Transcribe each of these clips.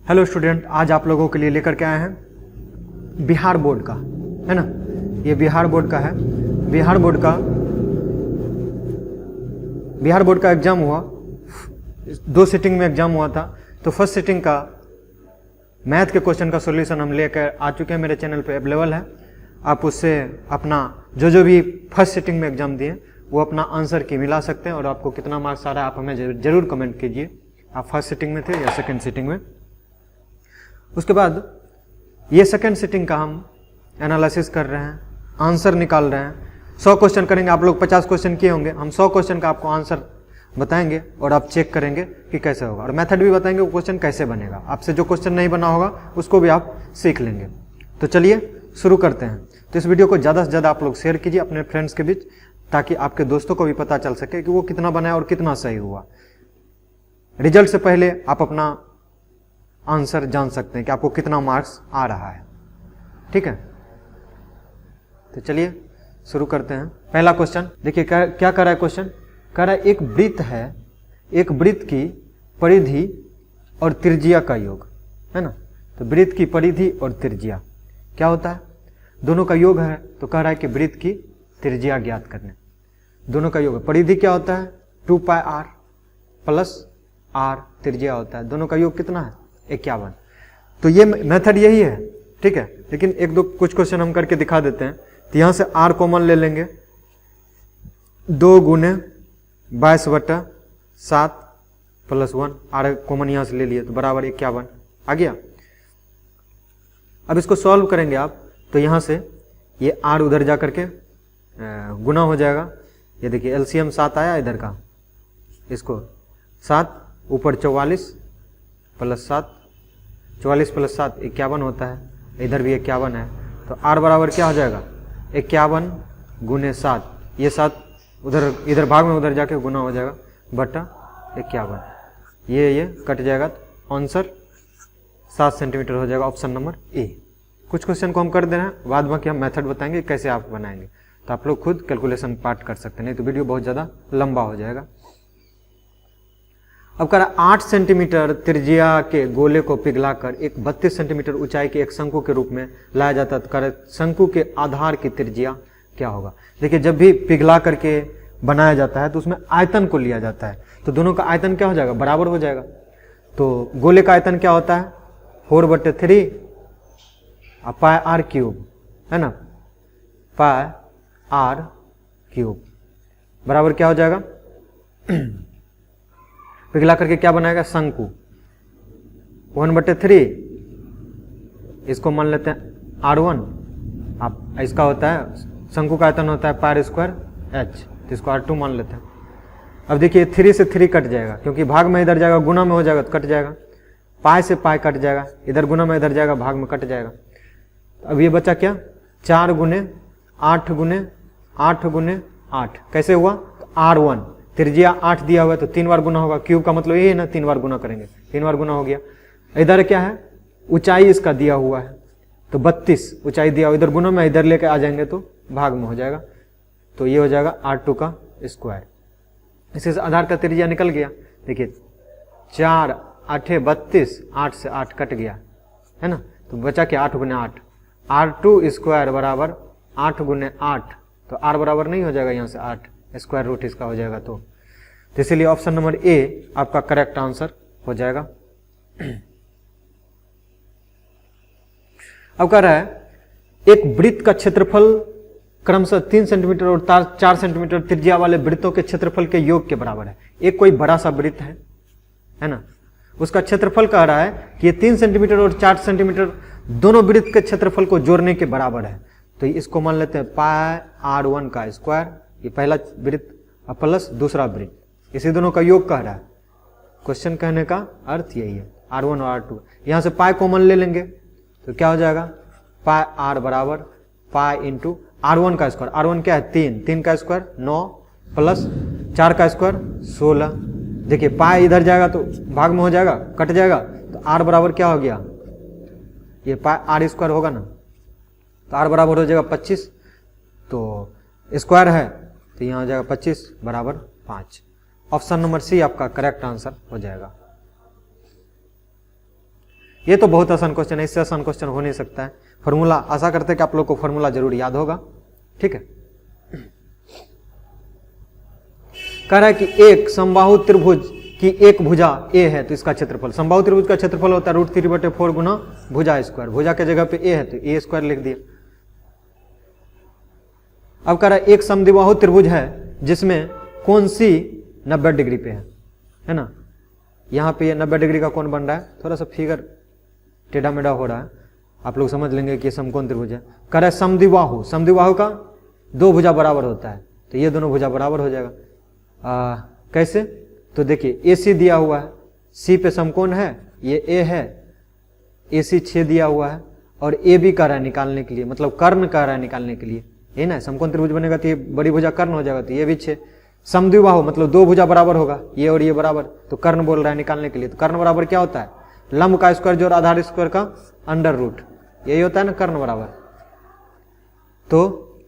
Hello student, आज आप लोगों के लिए लेकर के आए हैं बिहार बोर्ड का, है ना। ये बिहार बोर्ड का है। बिहार बोर्ड का एग्जाम हुआ, 2 सिटिंग में एग्जाम हुआ था। तो फर्स्ट सिटिंग का मैथ के क्वेश्चन का सॉल्यूशन हम लेकर आ चुके हैं, मेरे चैनल पे अवेलेबल है। आप उससे अपना जो भी फर्स्ट सिटिंग में एग्जाम दिए वो अपना आंसर की मिला सकते हैं, और आपको कितना मार्क्स आ रहा है आप हमें जरूर कमेंट कीजिए, आप फर्स्ट सिटिंग में थे या सेकेंड सिटिंग में। उसके बाद ये सेकेंड सिटिंग का हम एनालिसिस कर रहे हैं, आंसर निकाल रहे हैं। 100 क्वेश्चन करेंगे, आप लोग 50 क्वेश्चन किए होंगे, हम 100 क्वेश्चन का आपको आंसर बताएंगे और आप चेक करेंगे कि कैसे होगा, और मेथड भी बताएंगे वो क्वेश्चन कैसे बनेगा। आपसे जो क्वेश्चन नहीं बना होगा उसको भी आप सीख लेंगे। तो चलिए शुरू करते हैं। तो इस वीडियो को ज़्यादा से ज़्यादा आप लोग शेयर कीजिए अपने फ्रेंड्स के बीच, ताकि आपके दोस्तों को भी पता चल सके कि वो कितना बनाया और कितना सही हुआ। रिजल्ट से पहले आप अपना आंसर जान सकते हैं कि आपको कितना मार्क्स आ रहा है, ठीक है। तो चलिए शुरू करते हैं। पहला क्वेश्चन देखिए, क्या कर रहा है क्वेश्चन, कह रहा है एक वृत्त है, एक वृत्त की परिधि और त्रिज्या का योग, है ना। तो वृत्त की परिधि और त्रिज्या क्या होता है, दोनों का योग है। तो कह रहा है कि वृत्त की त्रिज्या ज्ञात करने, दोनों का योग है। परिधि क्या होता है 2πr प्लस r, त्रिज्या होता है, दोनों का योग कितना है 51। तो ये मेथड यही है, ठीक है। लेकिन एक दो कुछ क्वेश्चन हम करके दिखा देते हैं। तो यहां से r कॉमन ले लेंगे, 2 गुने 22/7 प्लस 1, r कॉमन यहां से ले लिए तो बराबर 51 आ गया। अब इसको सॉल्व करेंगे आप, तो यहां से ये r उधर जा करके गुना हो जाएगा। ये देखिए एलसीएम 7 आया इधर का, इसको 7 ऊपर 44 प्लस 7, 44 प्लस 7 51 होता है, इधर भी 51 है। तो r बराबर क्या हो जाएगा 51 गुने 7, ये 7 उधर इधर भाग में उधर जाके गुना हो जाएगा बटा 51, ये कट जाएगा। तो आंसर 7 सेंटीमीटर हो जाएगा, ऑप्शन नंबर ए। कुछ क्वेश्चन को हम कर दे रहे हैं, बाद बाकी हम मेथड बताएंगे कैसे आप बनाएंगे। तो आप लोग खुद कैलकुलेशन पार्ट कर सकते हैं, नहीं तो वीडियो बहुत ज़्यादा लंबा हो जाएगा। अब कह रहा 8 सेंटीमीटर त्रिज्या के गोले को पिघलाकर एक 32 सेंटीमीटर ऊंचाई के एक शंकु के रूप में लाया जाता है। तो कह रहा शंकु के आधार की त्रिज्या क्या होगा। देखिए जब भी पिघला करके बनाया जाता है तो उसमें आयतन को लिया जाता है, तो दोनों का आयतन क्या हो जाएगा बराबर हो जाएगा। तो गोले का आयतन क्या होता है 4/3 पाई r क्यूब, है ना, पाई r क्यूब बराबर क्या हो जाएगा पिघला करके क्या बनाएगा शंकु 1/3, इसको मान लेते हैं r1। आप इसका होता है शंकु का आयतन होता है पाई स्क्वायर h, तो इसको r2 मान लेते हैं। अब देखिए 3 से 3 कट जाएगा, क्योंकि भाग में इधर जाएगा गुना में हो जाएगा तो कट जाएगा, पाई से पाई कट जाएगा, इधर गुना में इधर जाएगा भाग में कट जाएगा। अब ये बचा क्या 4 गुने 8 गुने 8 गुने 8, कैसे हुआ r1, त्रिज्या 8 दिया हुआ है तो 3 बार गुना होगा, क्यूब का मतलब ये है ना 3 बार गुना करेंगे, 3 बार गुना हो गया। इधर क्या है ऊंचाई इसका दिया हुआ है, तो 32 ऊंचाई दिया हुआ, इधर गुना में इधर लेके आ जाएंगे तो भाग में हो जाएगा, तो ये हो जाएगा r2 का स्क्वायर। इसी से आधार का त्रिज्या निकल गया। देखिए 4 8 32, 8 से 8 कट गया, है ना, तो बचा क्या 8 गुने 8, r2 स्क्वायर बराबर 8 गुने 8, तो r बराबर नहीं हो जाएगा यहाँ से 8, स्क्वायर रूट इसका हो जाएगा। तो इसीलिए ऑप्शन नंबर ए आपका करेक्ट आंसर हो जाएगा। अब कह रहा है एक वृत्त का क्षेत्रफल क्रमशः 3 सेंटीमीटर और 4 सेंटीमीटर त्रिज्या वाले वृत्तों के क्षेत्रफल के योग के बराबर है। एक कोई बड़ा सा वृत्त है ना, उसका क्षेत्रफल कह रहा है कि ये 3 सेंटीमीटर और 4 सेंटीमीटर दोनों वृत्त के क्षेत्रफल को जोड़ने के बराबर है। तो इसको मान लेते हैं पाई r1 का स्क्वायर, ये पहला वृत्त प्लस दूसरा वृत्त, इसी दोनों का योग कह रहा है। क्वेश्चन कहने का अर्थ यही है, r1 और r2। यहां से पाई कॉमन ले लेंगे तो क्या हो जाएगा पाई r बराबर पाई इंटू r1 का स्क्वायर, r1 क्या है 3 का स्क्वायर 9 प्लस 4 का स्क्वायर 16। देखिए पाई इधर जाएगा तो भाग में हो जाएगा कट जाएगा, तो r बराबर क्या हो गया ये पाई r स्क्वायर होगा ना, तो r बराबर हो जाएगा 25, तो स्क्वायर है तो यहाँ हो जाएगा 25 बराबर 5। ऑप्शन नंबर सी आपका करेक्ट आंसर हो जाएगा। ये तो बहुत आसान क्वेश्चन है, इससे आसान क्वेश्चन हो नहीं सकता है। फॉर्मूला आशा करते हैं कि आप लोग को फॉर्मूला जरूर याद होगा। ठीक है, कह रहा है कि एक समबाहु त्रिभुज की एक भुजा ए है तो इसका क्षेत्रफल, समबाहु त्रिभुज का क्षेत्रफल होता है √3/4 गुना भुजा स्क्वायर, भुजा के जगह पे ए है तो ए स्क्वायर लिख दिया। अब कह रहा है एक समद्विबाहु त्रिभुज है जिसमें कोण सी 90 डिग्री पे है ना। यहाँ पे ये 90 डिग्री का कोण बन रहा है, थोड़ा सा फिगर टेढ़ा मेढ़ा हो रहा है, आप लोग समझ लेंगे कि समकोण त्रिभुज है। कह रहा है समद्विबाहु, समद्विबाहु का दो भुजा बराबर होता है तो ये दोनों भुजा बराबर हो जाएगा। कैसे? तो देखिए ए सी दिया हुआ है, सी पे समकोण है, ये ए है, ए सी 6 दिया हुआ है और ए भी कह रहा है निकालने के लिए, मतलब कर्ण कह रहा है निकालने के लिए, है ना। समकोण त्रिभुज बनेगा तो ये बड़ी भुजा कर्ण हो जाएगा, तो ये भी 6। समद्विबाहु मतलब दो भुजा बराबर होगा, ये और ये बराबर, तो कर्ण बोल रहा है निकालने के लिए। तो कर्ण बराबर क्या होता है? लंब का स्क्वायर जोड़ आधार स्क्वायर का अंडर रूट, यही होता है ना कर्ण बराबर। तो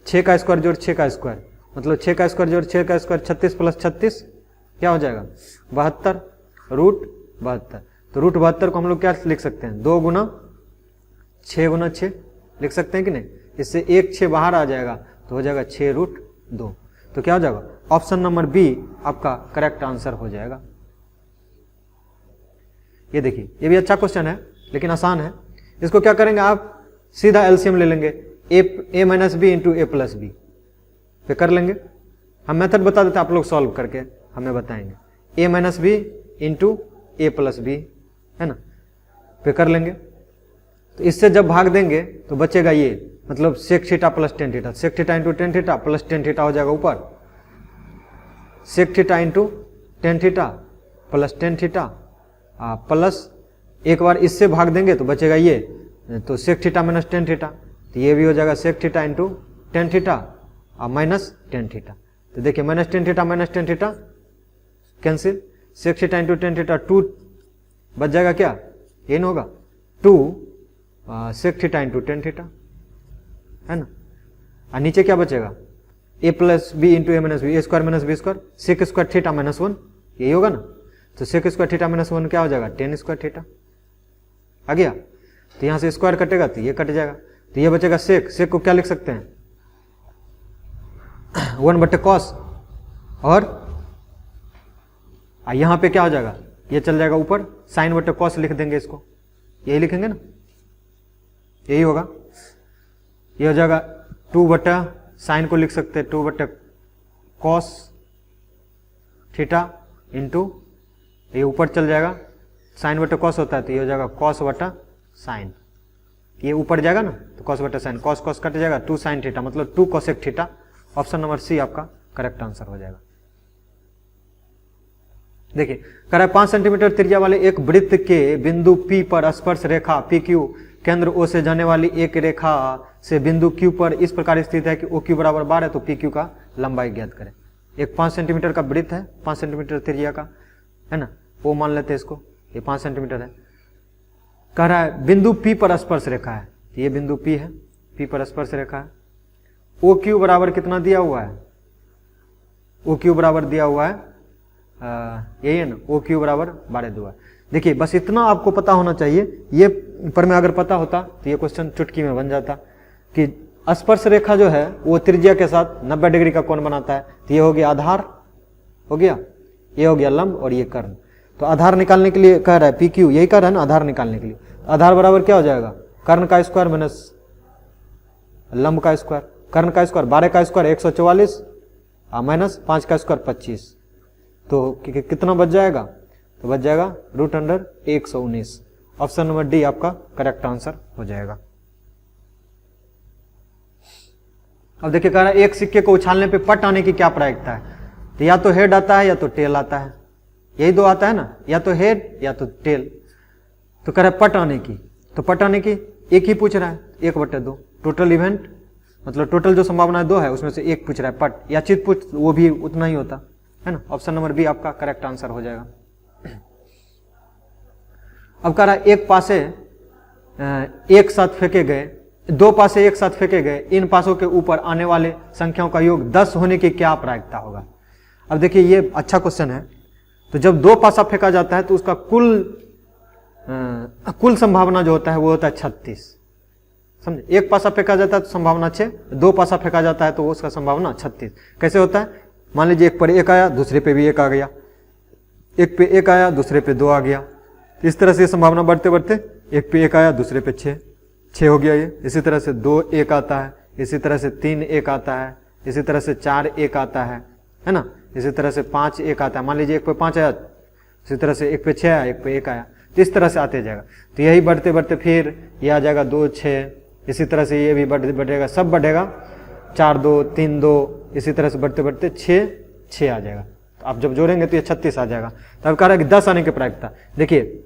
6 का स्क्वायर जोड़ 6 का स्क्वायर, मतलब 6 का स्क्वायर जोड़ 6 का स्क्वायर 36 + 36 क्या हो जाएगा? 72 √72। तो √72 को हम लोग क्या लिख सकते हैं? 2 गुना 6 गुना 6 लिख सकते हैं कि नहीं? इससे 1 6 बाहर आ जाएगा तो हो जाएगा 6√2। तो क्या हो जाएगा? ऑप्शन नंबर बी आपका करेक्ट आंसर हो जाएगा। ये देखिए, ये भी अच्छा क्वेश्चन है लेकिन आसान है। इसको क्या करेंगे आप? सीधा एलसीएम ले लेंगे, a - b × a + b पे कर लेंगे। हम मेथड बता देते हैं, आप लोग सॉल्व करके हमें बताएंगे। a - b × a + b है ना, पे कर लेंगे। तो इससे जब भाग देंगे तो बचेगा ये, मतलब sec theta + tan theta, sec theta × tan theta + tan theta हो जाएगा ऊपर, sec theta × tan theta + tan theta plus एक बार इससे भाग देंगे तो बचेगा ये, तो sec थीटा - tan थीटा, तो ये भी हो जाएगा sec theta × tan theta minus tan theta. तो देखिए -tan theta -tan theta cancel, sec theta × tan theta 2 बच जाएगा, क्या ये न होगा 2 sec थीटा × tan थीटा है ना। और नीचे क्या बचेगा? a + b × a - b, a² - b² sec square theta -1, यही होगा ना। तो sec स्क्वायर थीटा -1 क्या हो जाएगा? tan स्क्वायर थीटा आ गया। तो यहां से स्क्वायर कटेगा तो ये कट जाएगा, तो ये बचेगा sec को क्या लिख सकते हैं? 1/cos, और यहां पे क्या हो जाएगा? ये चल जाएगा ऊपर, sin/cos लिख देंगे इसको, यही लिखेंगे ना, यही होगा। ये हो जाएगा 2/sin को लिख सकते हैं 2/cos थीटा इंटू, ये ऊपर चल जाएगा, sin/cos होता है तो ये हो जाएगा cos/sin, ये ऊपर जाएगा ना तो cos/sin, cos कट जाएगा, 2 sin थीटा मतलब 2 cosec theta. Option number C आपका करेक्ट आंसर हो जाएगा। देखिए कह रहा है 5 सेंटीमीटर त्रिज्या वाले एक वृत्त के बिंदु P पर स्पर्श रेखा PQ केंद्र O से जाने वाली एक रेखा से बिंदु Q पर इस प्रकार स्थित है कि OQ बराबर 12 है, तो PQ का लंबाई ज्ञात करें। एक 5 सेंटीमीटर का वृत्त है, 5 सेंटीमीटर त्रिज्या का है ना, वो मान लेते हैं इसको, ये 5 सेंटीमीटर है। कह रहा है बिंदु P पर स्पर्श रेखा है, तो ये बिंदु P है, P पर स्पर्श रेखा है। OQ बराबर कितना दिया हुआ है? OQ बराबर दिया हुआ है यही है ना, OQ बराबर 12 दुआ। देखिए बस इतना आपको पता होना चाहिए, ये पर में अगर पता होता तो ये क्वेश्चन चुटकी में बन जाता कि स्पर्श रेखा जो है वो त्रिज्या के साथ 90 डिग्री का कोण बनाता है। तो ये हो गया आधार, हो गया, ये हो गया लंब और ये कर्ण। तो आधार निकालने के लिए कह रहा है PQ, यही कह रहा है ना आधार निकालने के लिए। आधार बराबर क्या हो जाएगा? कर्ण का स्क्वायर माइनस लंब का स्क्वायर, कर्ण का स्क्वायर 12 का स्क्वायर 144 माइनस 5 का स्क्वायर 25, तो कितना बच जाएगा? तो बच जाएगा √119। ऑप्शन नंबर डी आपका करेक्ट आंसर हो जाएगा। अब देखिए कह रहा है एक सिक्के को उछालने पे पट आने की क्या प्रायिकता है? तो या तो हेड आता है या तो टेल आता है, यही दो आता है ना, या तो हेड या तो टेल। तो कह रहा है पट आने की, तो पट आने की एक ही पूछ रहा है, 1/2 टोटल इवेंट, मतलब टोटल जो संभावना 2 है उसमें से एक पूछ रहा है पट, या चित पूछ वो भी उतना ही होता है ना। ऑप्शन नंबर बी आपका करेक्ट आंसर हो जाएगा। अब कह रहा है एक पासे एक साथ फेंके गए, 2 पासे एक साथ फेंके गए, इन पासों के ऊपर आने वाले संख्याओं का योग 10 होने की क्या प्रायिकता होगा? अब देखिए ये अच्छा क्वेश्चन है। तो जब 2 पासा फेंका जाता है तो उसका कुल कुल संभावना जो होता है वो होता है 36, समझे। एक पासा फेंका जाता है तो संभावना 6, 2 पासा फेंका जाता है तो उसका संभावना 36। कैसे होता है, मान लीजिए एक पर 1 आया, दूसरे पे भी 1 आ गया, एक पे 1 आया, दूसरे पे 2 आ गया, इस तरह से संभावना बढ़ते बढ़ते एक पे 1 आया, दूसरे पे 6 हो गया ये। इसी तरह से 2 1 आता है, इसी तरह से 3 1 आता है, इसी तरह से 4 1 आता है ना, इसी तरह से 5 1 आता है। मान लीजिए एक पे 5 आया, इसी तरह से एक पे 6 आया, एक पे 1 आया, तो इस तरह से आते जाएगा। तो यही बढ़ते बढ़ते फिर ये आ जाएगा 2 6, इसी तरह से ये भी बढ़ेगा, सब बढ़ेगा, 4 2 3 2, इसी तरह से बढ़ते बढ़ते 6 आ जाएगा। तो आप जब जोड़ेंगे तो ये 36 आ जाएगा। तो अब कह रहा है कि 10 आने की प्रायिकता, देखिए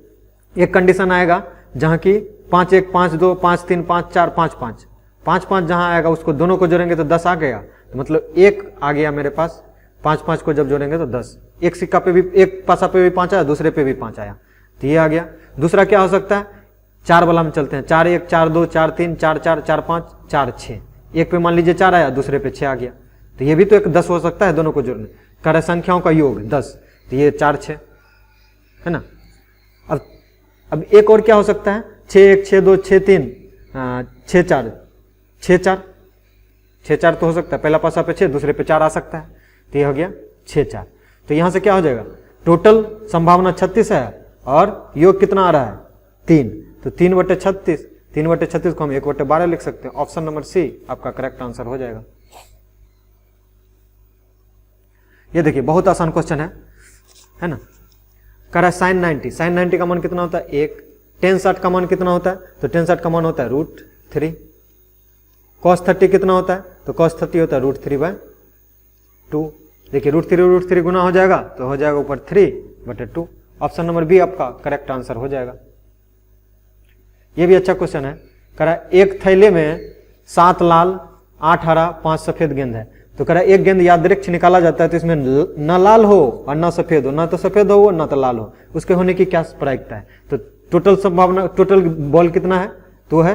एक कंडीशन आएगा जहां की 5 1 5 2 5 3 5 4 5 5 5 5 जहां आएगा उसको दोनों को जोड़ेंगे तो 10 आ गया। तो मतलब 1 आ गया मेरे पास, 5 5 को जब जोड़ेंगे तो 10। एक सिक्का पे भी, एक पासा पे भी 5 आया, दूसरे पे भी 5 आया, तो ये आ गया। दूसरा क्या हो सकता है, 4 वाला में चलते हैं, 4 1 4 2 4 3 4 4 4 5 4 6, एक पे मान लीजिए 4 आया, दूसरे पे 6 आ गया, तो ये भी तो एक 10 हो सकता है दोनों को जोड़ने। कह रहे संख्याओं का योग 10, तो ये 4 6 है ना। अब एक और क्या हो सकता है, 6 1 6 2 6 3 6 4 6 4 6 4 तो हो सकता है, पहला पासा पे 6, दूसरे पे 4 आ सकता है, तो ये हो गया 6 4। तो यहां से क्या हो जाएगा, टोटल संभावना 36 है और योग कितना आ रहा है 3, तो 3/36, 3/36 को हम 1/12 लिख सकते हैं। ऑप्शन नंबर सी आपका करेक्ट आंसर हो जाएगा। ये देखिए बहुत आसान क्वेश्चन है ना। कह रहा है साइन 90, साइन 90 का मान कितना होता है 1, टेन 60 का मान कितना होता है, तो टेन 60 का मान होता है √3, कॉस 30 कितना होता है, तो कॉस 30 होता है √3/2। देखिए √3 गुना हो जाएगा तो हो जाएगा ऊपर 3/2। ऑप्शन नंबर बी आपका करेक्ट आंसर हो जाएगा। ये भी अच्छा क्वेश्चन है। कह रहा है एक थैले में 7 लाल 8 हरा 5 सफेद गेंद है, तो कह रहा है एक गेंद यादृच्छिक निकाला जाता है तो इसमें न लाल हो और न सफेद हो, ना तो सफेद हो न तो लाल हो, उसके होने की क्या प्रायिकता है। तो टोटल संभावना, टोटल बॉल कितना है, तो है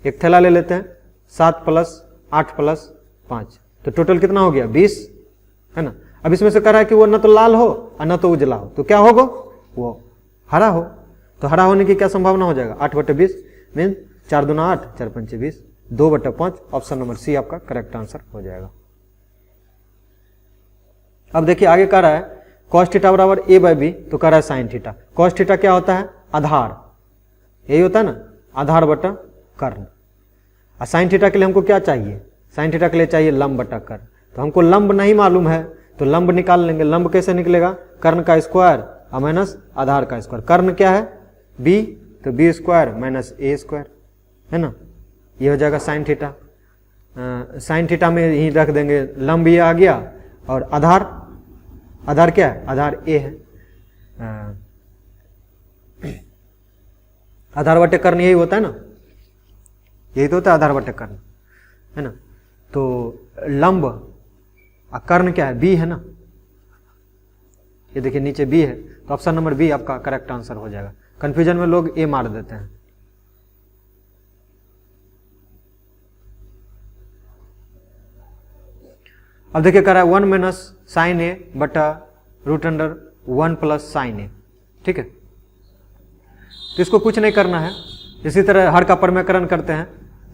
एक थैला ले लेते हैं, 7 + 8 + 5, तो टोटल कितना हो गया 20 है ना। अब इसमें से कह रहा है कि वो न तो लाल हो और न तो उजला हो, तो क्या होगा, वो हरा हो। तो हरा होने की क्या संभावना हो जाएगा 8/20 मीन 4 दूना 8 4 पंचे 20, 2/5। ऑप्शन नंबर सी आपका करेक्ट आंसर हो जाएगा। अब देखिए आगे कह रहा है cos थीटा बराबर a/b, तो कह रहा है sin थीटा। cos थीटा क्या होता है, आधार, यही होता है ना, आधार बटा कर्ण। और sin थीटा के लिए हमको क्या चाहिए, sin थीटा के लिए चाहिए लंब बटा कर्ण। तो हमको लंब नहीं मालूम है तो लंब निकाल लेंगे। लंब कैसे निकलेगा, कर्ण का स्क्वायर और माइनस आधार का स्क्वायर। कर्ण क्या है b, तो b² - a² है ना, ये हो जाएगा sin थीटा। sin थीटा में ही रख देंगे, लंब ये आ गया और आधार, आधार क्या है, आधार a है, आधार बटे कर्ण यही होता है ना, यही तो होता है आधार बटे कर्ण है ना। तो लंब और कर्ण क्या है, b है ना, ये देखिए नीचे b है, तो ऑप्शन नंबर बी आपका करेक्ट आंसर हो जाएगा। कंफ्यूजन में लोग a मार देते हैं। अब देखिए कह रहा है 1 - sin a बटा √1 + sin a, ठीक है। तो इसको कुछ नहीं करना है, इसी तरह हर का परमेकरण करते हैं,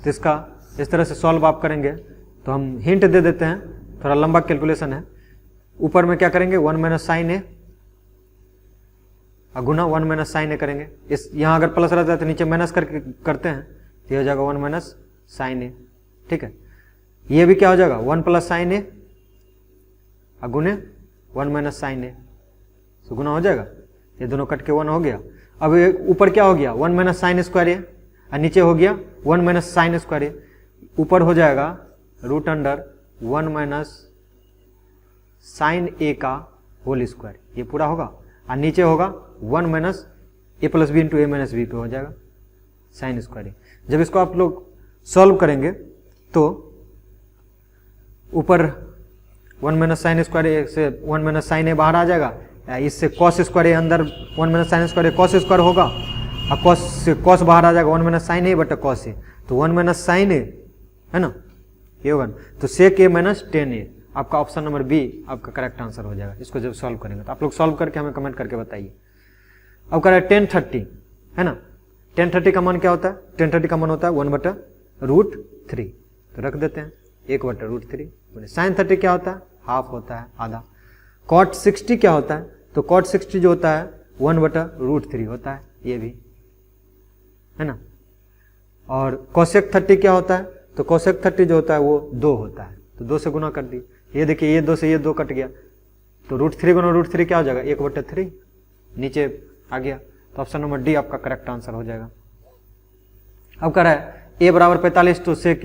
तो इसका इस तरह से सॉल्व आप करेंगे। तो हम हिंट दे देते हैं, थोड़ा लंबा कैलकुलेशन है। ऊपर में क्या करेंगे 1 - sin a Guna 1 - sin a करेंगे। इस यहाँ अगर प्लस रहता है तो नीचे माइनस करके करते हैं, तो ये हो जाएगा 1 - sin a, ठीक है। ये भी क्या हो जाएगा 1 + sin a गुने 1 - sin a, तो गुना हो जाएगा, ये दोनों कट के 1 हो गया। अब ऊपर क्या हो गया 1 - sin² a और नीचे हो गया 1 - sin² a। ऊपर हो जाएगा √1 - sin a का होल स्क्वायर, ये पूरा होगा, और नीचे होगा 1 - a + b × a - b पे हो जाएगा sin²a। जब इसको आप लोग सॉल्व करेंगे तो ऊपर 1 - sin² a से 1 - sin a बाहर आ जाएगा, इससे cos² a अंदर 1 - sin² a cos² होगा, और cos बाहर आ जाएगा 1 - sin a बटा cos a, तो 1 - sin a है ना, ये होगा। तो sec a - tan a, आपका ऑप्शन नंबर बी आपका करेक्ट आंसर हो जाएगा। इसको जब सॉल्व करेंगे तो आप लोग सॉल्व करके हमें कमेंट करके बताइए। अब कह रहा है tan 30, है ना। टेन 30 का मान क्या होता है, टेन 30 का मान होता है 1/√3, तो रख देते हैं 1/√3। साइन 30 क्या होता है, हाफ होता है, आधा। कॉट 60 क्या होता है, तो कॉट 60 जो होता है 1/√3 होता है, ये भी है ना। और कोसेक 30 क्या होता है, तो कोसेक 30 जो होता है वो 2 होता है, तो 2 से गुना कर दी। ये देखिए ये 2 से ये 2 कट गया, तो √3 गुना √3 क्या हो जाएगा, 1/3 नीचे आ गया। तो ऑप्शन नंबर डी आपका करेक्ट आंसर हो जाएगा। अब कह रहा है ए बराबर 45 तो सेक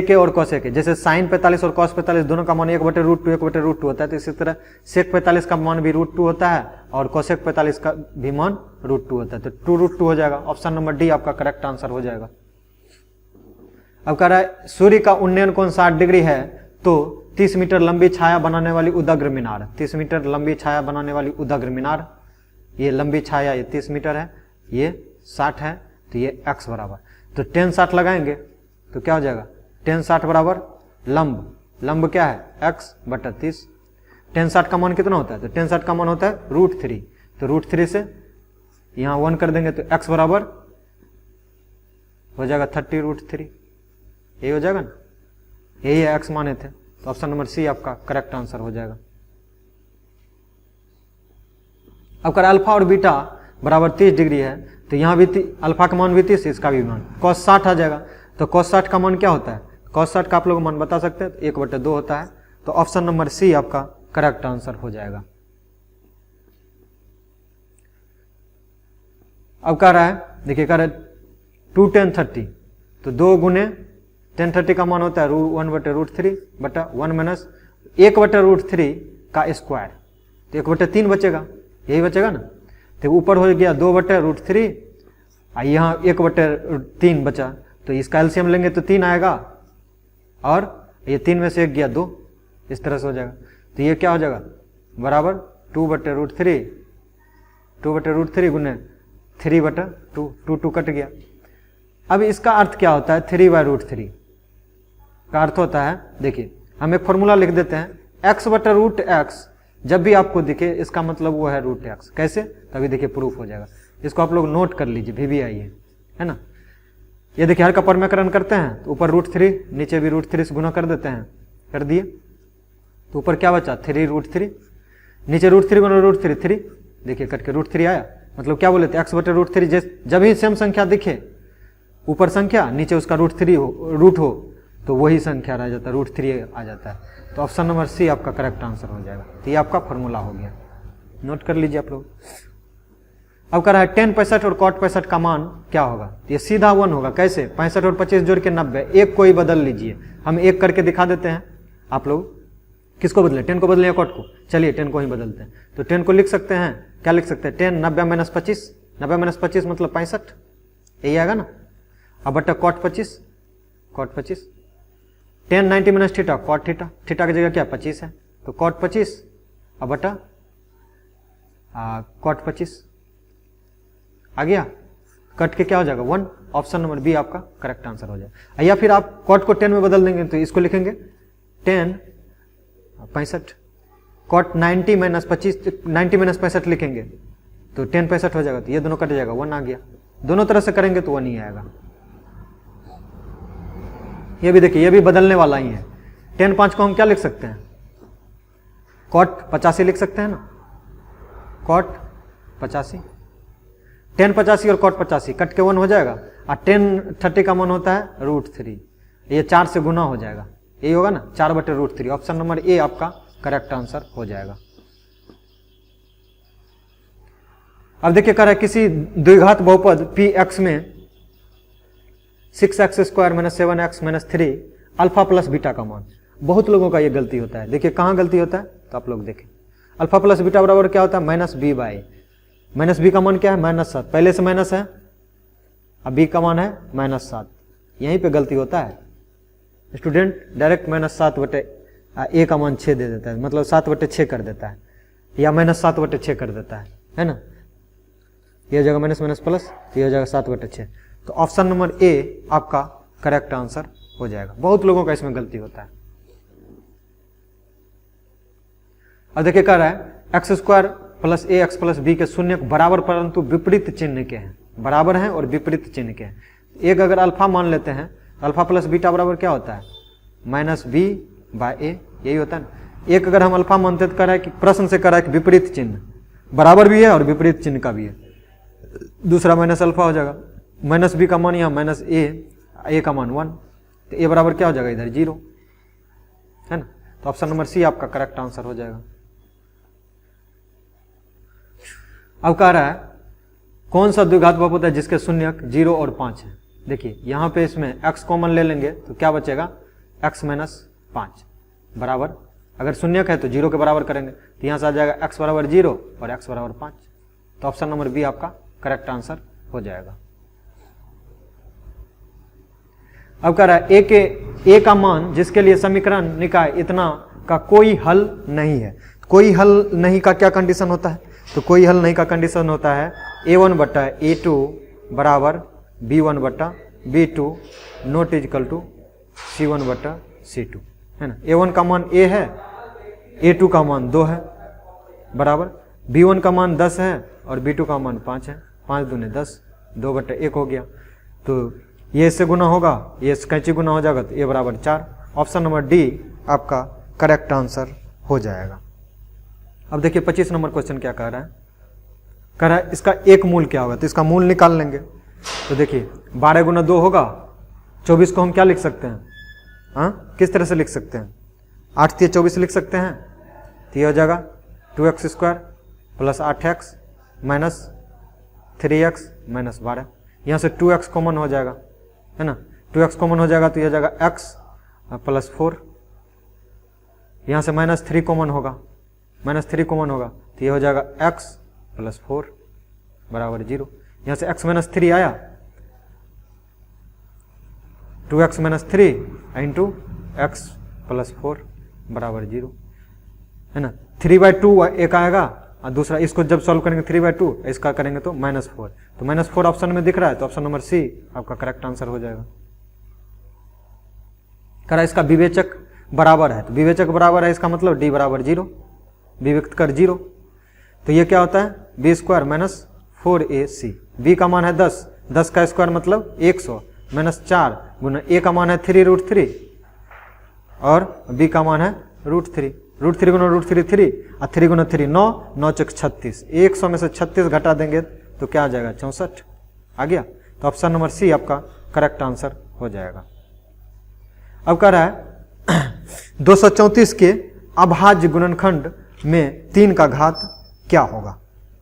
ए और कॉसेक ए, जैसे साइन 45 और कॉस 45 दोनों का मान 1/√2 1/√2 होता है, तो इसी तरह सेक 45 का मान भी √2 होता है और कॉसेक 45 का भी मान √2 होता है, तो 2√2 हो जाएगा। ऑप्शन नंबर डी आपका करेक्ट आंसर हो जाएगा। अब कह रहा है सूर्य का उन्नयन कोण 60 डिग्री है, तो 30 मीटर लंबी छाया बनाने वाली उदग्र मीनार, 30 मीटर लंबी छाया बनाने वाली उदग्र मीनार, ये लंबी छाया ये 30 मीटर है, ये 60 है, तो ये x बराबर, तो 10 60 लगाएंगे तो क्या हो जाएगा, 10 60 बराबर लंब क्या है x/30। 10 60 का मान कितना होता है, तो 10 60 का मान होता है √3, तो √3 से यहाँ 1 कर देंगे तो x बराबर हो जाएगा 30√3, यही हो जाएगा ना, यही है x माने थे, तो ऑप्शन नंबर सी आपका करेक्ट आंसर हो जाएगा। अब कर अल्फा और बीटा बराबर 30 डिग्री है, तो यहाँ भी अल्फा का मान भी 30, इसका भी मान cos 60 आ जाएगा, तो cos 60 का मान क्या होता है, cos 60 का आप लोग मान बता सकते हैं, 1/2 होता है, तो ऑप्शन नंबर सी आपका करेक्ट आंसर हो जाएगा। अब कह रहा है, देखिए कह रहा है 2 10 30, तो 2 गुने 10 30 का मान होता है 1/√3 बटा 1 माइनस 1/√3 का स्क्वायर, तो 1/3 बचेगा, यही बचेगा ना, तो ऊपर हो गया 2/√3 और यहाँ 1/3 बचा, तो इसका एलसीएम लेंगे तो 3 आएगा और ये 3 में से 1 गया 2, इस तरह से हो जाएगा, तो ये क्या हो जाएगा बराबर 2/√3 गुने 3/2, 2 कट गया। अब इसका अर्थ क्या होता है, 3/√3 का अर्थ होता है, देखिए हम एक फॉर्मूला लिख देते हैं, x/√x जब भी आपको दिखे इसका मतलब वो है √x, कैसे, तभी देखिए प्रूफ हो जाएगा। इसको आप लोग नोट कर लीजिए, VBI है ना। ये देखिए हर का परमेकरण करते हैं, तो ऊपर √3 नीचे भी √3 से गुना कर देते हैं, कर दिए, तो ऊपर क्या बचा 3√3, नीचे √3 गुना √3 3, देखिए कट के √3 आया, मतलब क्या बोले थे x/√3 जब ही सेम संख्या दिखे, ऊपर संख्या नीचे उसका रूट हो तो वही संख्या रह जाता है, √3 आ जाता है, तो ऑप्शन नंबर सी आपका करेक्ट आंसर हो जाएगा। तो ये आपका फॉर्मूला हो गया, नोट कर लीजिए आप लोग। अब कह रहा है tan 65 और cot 65 का मान क्या होगा, तो ये सीधा 1 होगा, कैसे 65 और 25 जोड़ के 90, एक को ही बदल लीजिए, हम एक करके दिखा देते हैं, आप लोग किसको बदले, 10 को बदले या cot को, चलिए 10 को ही बदलते हैं, तो 10 को लिख सकते हैं, क्या लिख सकते हैं 10 90 - 25, 90 - 25 मतलब 65, यही आएगा ना। अब बटा cot 25 10 90 - थीटा cot थीटा की जगह क्या 25 है, तो cot 25 अब बटा cot 25 आ गया, कट के क्या हो जाएगा 1, ऑप्शन नंबर बी आपका करेक्ट आंसर हो जाएगा। या फिर आप cot को 10 में बदल देंगे, तो इसको लिखेंगे 10 65, cot 90 - 25 90 - 65 लिखेंगे तो 10 65 हो जाएगा, तो ये दोनों कट जाएगा 1 आ गया, दोनों तरह से करेंगे तो 1 ही आएगा। ये भी देखिए ये भी बदलने वाला ही है, 10 5 को हम क्या लिख सकते हैं, cot 85 लिख सकते हैं ना, cot 85 10 85 और cot 85 कट के 1 हो जाएगा, और 10 30 का मान होता है √3, ये 4 से गुना हो जाएगा, यही होगा ना 4/√3, ऑप्शन नंबर ए आपका करेक्ट आंसर हो जाएगा। अब देखिए कह रहा है किसी द्विघात बहुपद px में 6x² - 7x - 3 alpha plus beta का मान, बहुत लोगों का ये गलती होता है, देखिए कहाँ गलती होता है, तो आप लोग देखें अल्फा प्लस बीटा बराबर क्या होता है -b/, -b का मान क्या है -7, पहले से माइनस है, अब b का मान है -7, यहीं पे गलती होता है, स्टूडेंट डायरेक्ट -7/a का मान 6 दे देता है, मतलब 7/6 कर देता है, या -7/6 कर देता है ना, ये हो जाएगा माइनस प्लस, ये हो जाएगा 7/6, तो ऑप्शन नंबर ए आपका करेक्ट आंसर हो जाएगा। बहुत लोगों का इसमें गलती होता है। अब देखिए कह रहा है x² + ax + b के शून्य बराबर परंतु विपरीत चिन्ह के हैं, बराबर हैं और विपरीत चिन्ह के हैं। एक अगर अल्फा मान लेते हैं, अल्फा प्लस बीटा बराबर क्या होता है, -b/a, यही होता है ना। एक अगर हम अल्फा मानते तो करा है कि प्रश्न से करा है कि विपरीत चिन्ह बराबर भी है और विपरीत चिन्ह का भी है, दूसरा माइनस अल्फा हो जाएगा। -b का मान यहाँ -a का मान 1, तो a बराबर क्या हो जाएगा इधर 0, है ना। तो ऑप्शन नंबर सी आपका करेक्ट आंसर हो जाएगा। अब कह रहा है कौन सा द्विघात बहुपद है जिसके शून्यक 0 और 5 है। देखिए यहाँ पे इसमें x कॉमन ले लेंगे तो क्या बचेगा, x - 5 बराबर, अगर शून्यक है तो 0 के बराबर करेंगे तो यहाँ से आ जाएगा x बराबर 0 और x बराबर 5। तो ऑप्शन नंबर बी आपका करेक्ट आंसर हो जाएगा। अब कह रहा है ए का मान जिसके लिए समीकरण निकाय इतना का कोई हल नहीं है। कोई हल नहीं का क्या कंडीशन होता है, तो कोई हल नहीं का कंडीशन होता है a1/a2 बराबर b1/b2 not equal to c1/c2, है ना। a1 का मान a है, a2 का मान 2 है बराबर, b1 का मान 10 है और b2 का मान 5 है, 5 दूने 10, 2/1 हो गया। तो ये इससे गुना होगा, ये कैंची गुना हो जाएगा तो a बराबर 4। ऑप्शन नंबर डी आपका करेक्ट आंसर हो जाएगा। अब देखिए 25 नंबर क्वेश्चन क्या कह रहा है, कह रहा है इसका एक मूल क्या होगा, तो इसका मूल निकाल लेंगे। तो देखिए 12 गुना 2 होगा, 24 को हम क्या लिख सकते हैं, हाँ किस तरह से लिख सकते हैं, 8 × 24 लिख सकते हैं। तो ये हो जाएगा 2x² + 8x minus 3x minus 12, यहाँ से 2x कॉमन हो जाएगा, है ना। 2x कॉमन हो जाएगा तो ये हो जाएगा x + 4, यहाँ से -3 कॉमन होगा, -3 कॉमन होगा तो ये हो जाएगा x + 4 बराबर 0। यहाँ से x - 3 आया, 2x - 3 इंटू x + 4 बराबर 0, है ना। 3/2 एक आएगा और दूसरा इसको जब सॉल्व करेंगे 3/2, इसका करेंगे तो -4, तो -4 ऑप्शन में दिख रहा है, तो ऑप्शन नंबर सी आपका करेक्ट आंसर हो जाएगा। कह रहा है इसका विवेचक बराबर है, तो विवेचक बराबर है इसका मतलब d बराबर 0, विवेक कर 0, तो ये क्या होता है b² - 4ac, b का मान है 10, 10 का स्क्वायर मतलब 100 -4 गुना a का मान है 3√3 और b का मान है √3, √3 गुना √3 3 और 3 गुना 3 9, 9 × 36, 100 में से 36 घटा देंगे तो क्या आ जाएगा 64 आ गया। तो ऑप्शन नंबर सी आपका करेक्ट आंसर हो जाएगा। अब कह रहा है 234 के अभाज्य गुणनखंड में 3 का घात क्या होगा,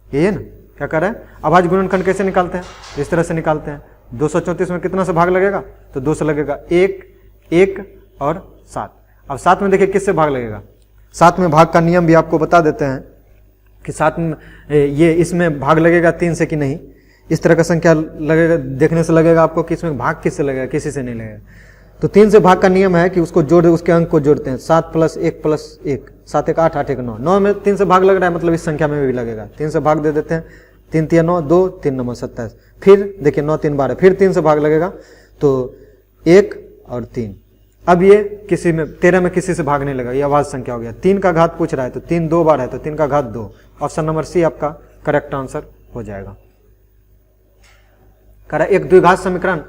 ये है ना। क्या कर रहा है, अभाज्य गुणनखंड कैसे निकालते हैं, इस तरह से निकालते हैं। 234 में कितना से भाग लगेगा, तो 2 से लगेगा 1, 1 और 7। अब 7 में देखिए किससे भाग लगेगा, 7 में भाग का नियम भी आपको बता देते हैं कि 7 में ये इसमें भाग लगेगा 3 से कि नहीं, इस तरह का संख्या लगेगा, देखने से लगेगा आपको कि इसमें भाग किससे लगेगा, किसी से नहीं लगेगा। तो 3 से भाग का नियम है कि उसको जोड़, उसके अंक को जोड़ते हैं, 7 + 1 + 1, 7 × 1 = 8, 8 × 9, 9 में 3 से भाग लग रहा है मतलब इस संख्या में भी लगेगा, 3 से भाग दे देते हैं, 3 × 3 = 9, 2 3 × 9 = 27, फिर देखिए 9 × 3 = 12, फिर 3 से भाग लगेगा तो 1 और 3। अब ये किसी में 13 में किसी से भाग नहीं लगा, ये अभाज्य संख्या हो गया। 3 का घात पूछ रहा है तो 3 2 बार है तो 3 का घात 2, ऑप्शन नंबर सी आपका करेक्ट आंसर हो जाएगा। कह रहा है एक द्विघात समीकरण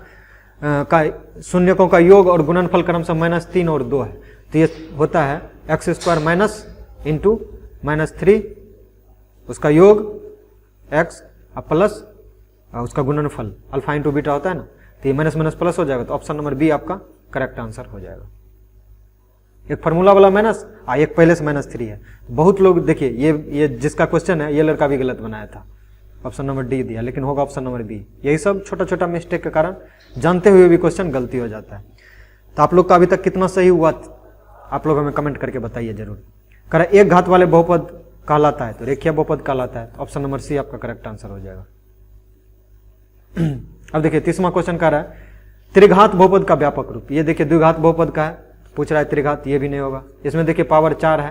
का शून्यकों का योग और गुणनफल क्रमशः -3 और 2 है, तो ये होता है x² माइनस इंटू -3 उसका योग x प्लस उसका गुणनफल अल्फा इंटू बीटा होता है ना, तो ये माइनस माइनस प्लस हो जाएगा, तो ऑप्शन नंबर बी आपका करेक्ट आंसर हो जाएगा। एक फार्मूला वाला माइनस एक पहले से -3 है। तो बहुत लोग देखिए ये जिसका क्वेश्चन है ये लड़का भी गलत बनाया था, ऑप्शन नंबर डी दिया, लेकिन होगा ऑप्शन नंबर बी। यही सब छोटा छोटा मिस्टेक के कारण जानते हुए भी क्वेश्चन गलती हो जाता है। तो आप लोग का अभी तक कितना सही हुआ आप लोग हमें कमेंट करके बताइए जरूर। कह एक घात वाले बहुपद कहलाता है तो रेखीय बहुपद कहलाता है, तो ऑप्शन नंबर सी आपका करेक्ट आंसर हो जाएगा। अब देखिए 30वां क्वेश्चन कह रहा है त्रिघात बहुपद का व्यापक रूप। ये देखिए द्विघात बहुपद का है, पूछ रहा है त्रिघात, ये भी नहीं होगा। इसमें देखिए पावर 4 है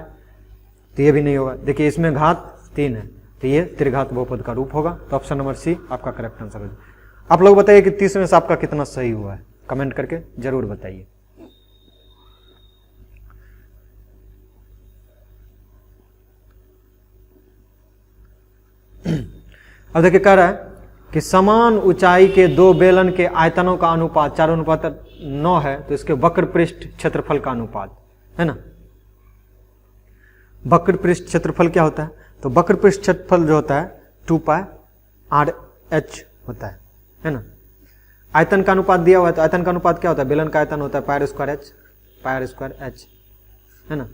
तो ये भी नहीं होगा। देखिए इसमें घात 3 है तो ये त्रिघात बहुपद का रूप होगा, तो ऑप्शन नंबर सी आपका करेक्ट आंसर होगा। आप लोग बताइए कि 30 में से आपका कितना सही हुआ है, कमेंट करके जरूर बताइए। अब देखिए कह रहा है कि समान ऊंचाई के दो बेलन के आयतनों का अनुपात 4:9 है, तो इसके वक्र पृष्ठ क्षेत्रफल का अनुपात है ना। वक्र पृष्ठ क्षेत्रफल क्या होता है? तो वक्र पृष्ठ क्षेत्रफल जो होता है 2πr/h होता है ना। आयतन का अनुपात दिया हुआ है, तो आयतन का अनुपात क्या होता है? बेलन का आयतन होता है πr²h है ना,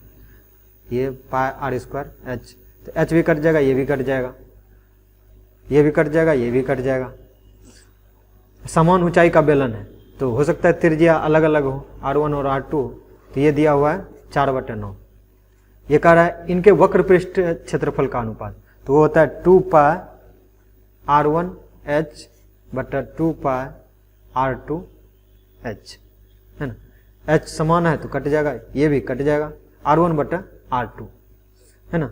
ये πr²h। तो h भी कट जाएगा, ये भी कट जाएगा, ये भी कट जाएगा, ये भी कट जाएगा। समान ऊंचाई का बेलन है, तो हो सकता है त्रिज्या अलग अलग हो, R1 और R2। तो ये दिया हुआ है 4/9। ये कह रहा है इनके वक्र पृष्ठ क्षेत्रफल का अनुपात, तो वो होता है 2πr1h/2πr2h है ना। h समान है तो कट जाएगा, ये भी कट जाएगा, R1/R2 है ना।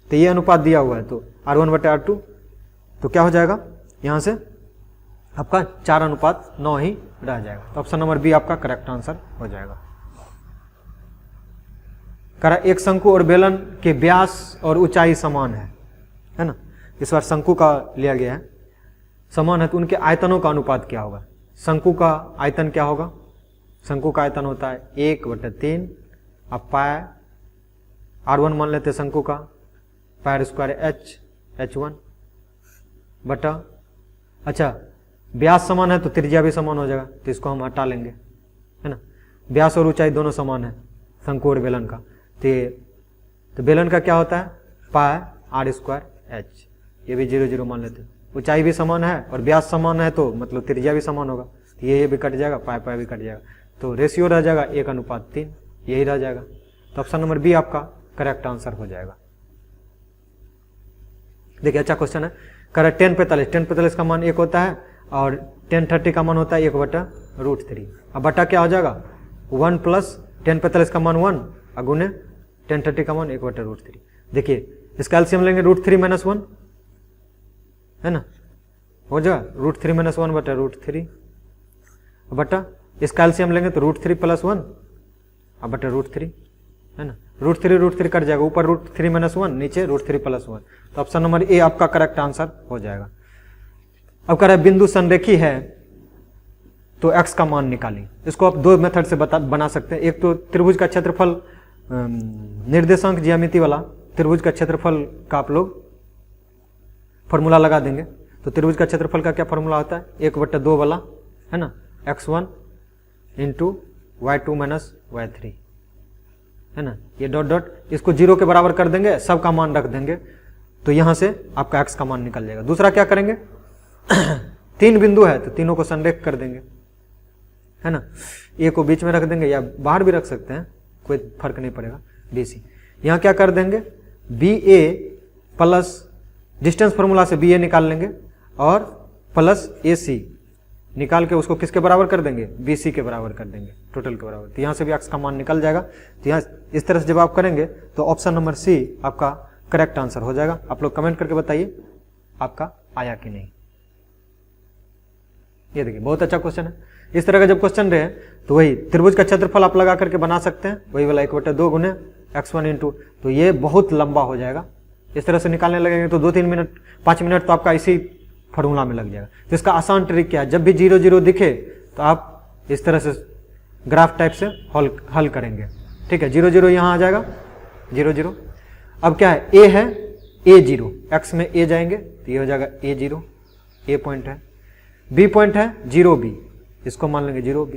तो ये अनुपात दिया हुआ है, तो R1/R2 तो क्या हो जाएगा यहां से आपका 4:9 ही रह जाएगा। तो ऑप्शन नंबर बी आपका करेक्ट आंसर हो जाएगा। करा एक शंकु और बेलन के व्यास और ऊंचाई समान है ना। इस बार शंकु का लिया गया है, समान है तो उनके आयतनों का अनुपात क्या होगा? शंकु का आयतन क्या होगा? शंकु का आयतन होता है 1/3। अब पाए R1 मान लेते हैं शंकु का, πr²h(h1) बटा, अच्छा व्यास समान है तो त्रिज्या भी समान हो जाएगा, तो इसको हम हटा लेंगे है ना। व्यास और ऊंचाई दोनों समान है शंकु और बेलन का, तो बेलन का क्या होता है πr²h। ये भी 0 मान लेते हैं। ऊंचाई भी समान है और व्यास समान है तो मतलब त्रिज्या भी समान होगा, तो ये भी कट जाएगा, पाए भी कट जाएगा, तो रेशियो रह जाएगा 1:3, यही रह जाएगा। तो ऑप्शन नंबर बी आपका करेक्ट आंसर हो जाएगा। देखिए अच्छा क्वेश्चन है, करें 1045 का मान 1 होता है और 1030 का मान होता है 1/√3। अब बटा क्या हो जाएगा 1 + 1045 का मान 1 और गुने 1030 का मान 1/√3। देखिए इसका एलसीएम लेंगे √3 - 1 है ना, हो जाएगा √3 - 1/√3 बटा इसका एलसीएम लेंगे तो √3 + 1 और √3 है ना। √3 कट जाएगा, ऊपर √3 - 1, नीचे √3 + 1। तो ऑप्शन नंबर ए आपका करेक्ट आंसर हो जाएगा। अब कह रहा है बिंदु संरेखी है तो x का मान निकालें। इसको आप दो मेथड से बना सकते हैं। एक तो त्रिभुज का क्षेत्रफल, निर्देशांक ज्यामिति वाला त्रिभुज का क्षेत्रफल का आप लोग फॉर्मूला लगा देंगे। तो त्रिभुज का क्षेत्रफल का क्या फॉर्मूला होता है 1/2 वाला है ना, x1 × y2 - y3 है ना। ये डॉट डॉट इसको 0 के बराबर कर देंगे, सब का मान रख देंगे, तो यहां से आपका x का मान निकल जाएगा। दूसरा क्या करेंगे 3 बिंदु है तो तीनों को संरेख कर देंगे है ना। ए को बीच में रख देंगे या बाहर भी रख सकते हैं, कोई फर्क नहीं पड़ेगा। BC यहां क्या कर देंगे BA प्लस डिस्टेंस फॉर्मूला से BA निकाल लेंगे और प्लस AC निकाल के उसको किसके बराबर कर देंगे BC के बराबर कर देंगे, टोटल के बराबर। तो यहां से भी x का मान निकल जाएगा। तो यहाँ इस तरह से जब आप करेंगे तो ऑप्शन नंबर C आपका करेक्ट आंसर हो जाएगा। आप लोग कमेंट करके बताइए आपका आया कि नहीं। ये देखिए बहुत अच्छा क्वेश्चन है। इस तरह का जब क्वेश्चन रहे तो वही त्रिभुज का क्षेत्रफल आप लगा करके बना सकते हैं, वही वाला 1/2 गुने x1 × तो ये बहुत लंबा हो जाएगा। इस तरह से निकालने लगेंगे तो 2-3 मिनट 5 मिनट तो आपका इसी फॉर्मूला में लग जाएगा। तो इसका आसान ट्रिक क्या है, जब भी 0 दिखे तो आप इस तरह से ग्राफ टाइप से हल करेंगे। ठीक है, 0 यहाँ आ जाएगा 0. अब क्या है A है A0, x में A जाएंगे तो ये हो जाएगा A0, A पॉइंट है। B पॉइंट है 0B, इसको मान लेंगे 0B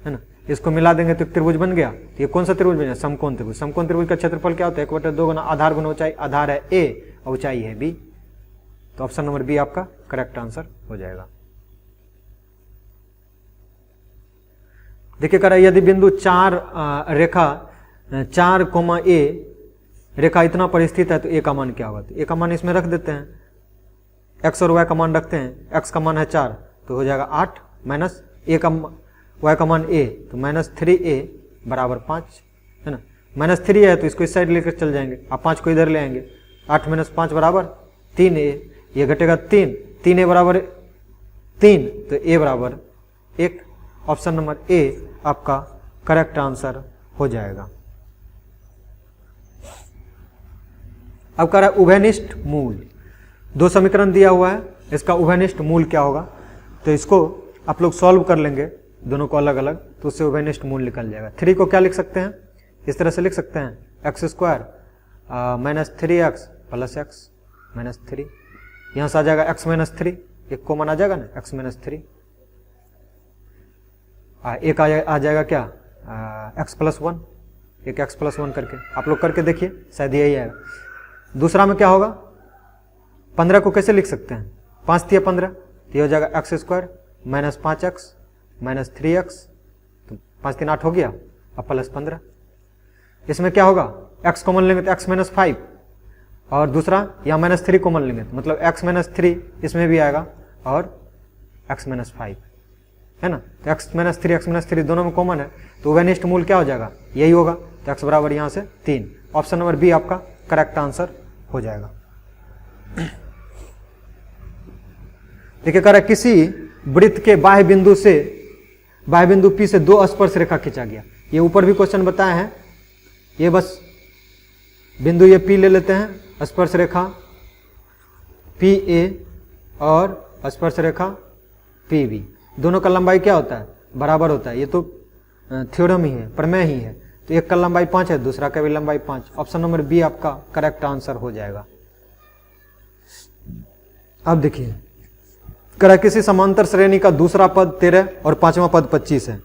है ना। इसको मिला देंगे तो त्रिभुज बन गया। तो ये कौन सा त्रिभुज बना, समकोण त्रिभुज। समकोण त्रिभुज का क्षेत्रफल क्या होता है 1/2 गुना आधार गुना ऊंचाई। आधार है A और ऊंचाई है B। तो ऑप्शन नंबर बी आपका करेक्ट आंसर हो जाएगा। देखिए करा यदि बिंदु 4 रेखा 4,A रेखा इतना पर स्थित है तो A का मान क्या होगा। तो A का मान इसमें रख देते हैं, x और y का मान रखते हैं। x का मान है 4 तो हो जाएगा 8 माइनस A का y का मान A तो -3A बराबर 5 है ना। -3 है तो इसको इस साइड लेकर चल जाएंगे, आप 5 को इधर ले आएंगे। 8 - 5 बराबर 3A, ये घटेगा 3A बराबर 3 तो A बराबर 1। ऑप्शन नंबर A आपका करेक्ट आंसर हो जाएगा। अब कह रहा है उभयनिष्ठ मूल। दो समीकरण दिया हुआ है, इसका उभयनिष्ठ मूल क्या होगा, तो इसको आप लोग सॉल्व कर लेंगे दोनों को अलग अलग, तो उससे उभयनिष्ठ मूल निकल जाएगा। 3 को क्या लिख सकते हैं, इस तरह से लिख सकते हैं, x square minus 3x plus x minus 3, यहाँ से आ जाएगा x माइनस 3, एक कॉमन आ जाएगा ना, x माइनस 3, एक आ जाएगा क्या x प्लस 1, एक x प्लस 1 करके आप लोग करके देखिए, शायद यही आएगा। दूसरा में क्या होगा, 15 को कैसे लिख सकते हैं, 5 तिया 15, तो ये हो जाएगा x square minus 5x minus 3x, तो 5 3 8 हो गया, अब प्लस 15। इसमें क्या होगा, x कॉमन लेंगे तो x माइनस 5, और दूसरा यहाँ माइनस 3 कॉमन लेंगे तो मतलब x माइनस 3 इसमें भी आएगा और x माइनस 5 है ना, तो x माइनस 3 x माइनस 3 दोनों में कॉमन है, तो उभयनिष्ठ मूल क्या हो जाएगा, यही होगा, तो x बराबर यहाँ से 3। ऑप्शन नंबर बी आपका करेक्ट आंसर हो जाएगा। देखिए कह रहा है किसी वृत्त के बाह्य बिंदु P से 2 स्पर्श रेखा खींचा गया। ये ऊपर भी क्वेश्चन बताए हैं, ये बस बिंदु ये P ले लेते हैं, स्पर्श रेखा PA और स्पर्श रेखा PB, दोनों का लंबाई क्या होता है, बराबर होता है। ये तो थ्योरम ही है, प्रमेय ही है, तो एक का लंबाई 5 है, दूसरा का भी लंबाई 5। ऑप्शन नंबर बी आपका करेक्ट आंसर हो जाएगा। अब देखिए करा किसी समांतर श्रेणी का दूसरा पद 13 और पांचवा पद 25 है,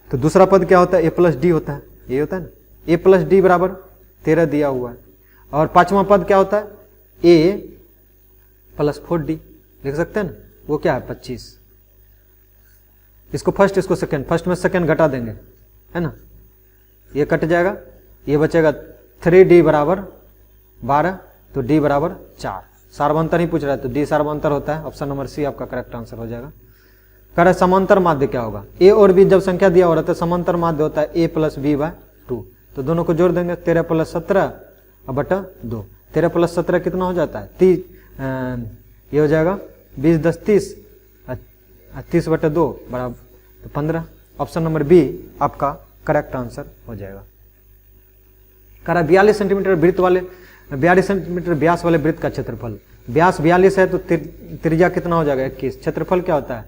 तो दूसरा पद क्या होता है, a प्लस डी होता है, ये होता है ना, a प्लस डी बराबर 13 दिया हुआ है, और पांचवा पद क्या होता है, a प्लस 4d लिख सकते हैं ना, वो क्या है 25। इसको फर्स्ट इसको सेकंड, फर्स्ट में सेकंड घटा देंगे है ना, ये कट जाएगा, ये बचेगा 3d बराबर 12, तो d बराबर 4। सार्वंतर ही पूछ रहा है, तो डी सार्वंतर होता है, ऑप्शन नंबर सी आपका करेक्ट आंसर हो जाएगा। कह रहा है समांतर माध्य क्या होगा, ए और बी जब संख्या दिया हो रहा है तो समांतर माध्य होता है a प्लस बी बाय 2, तो दोनों को जोड़ देंगे, 13 प्लस 17 बटा 2, 13 प्लस 17 कितना हो जाता है, 30, ये हो जाएगा 20 10 30, 30 बटा 2 बराबर 15। ऑप्शन नंबर बी आपका करेक्ट आंसर हो जाएगा। कह रहा 42 सेंटीमीटर वृत्त वाले 42 सेंटीमीटर व्यास वाले वृत्त का क्षेत्रफल, व्यास 42 है तो त्रिज्या कितना हो जाएगा 21, क्षेत्रफल क्या होता है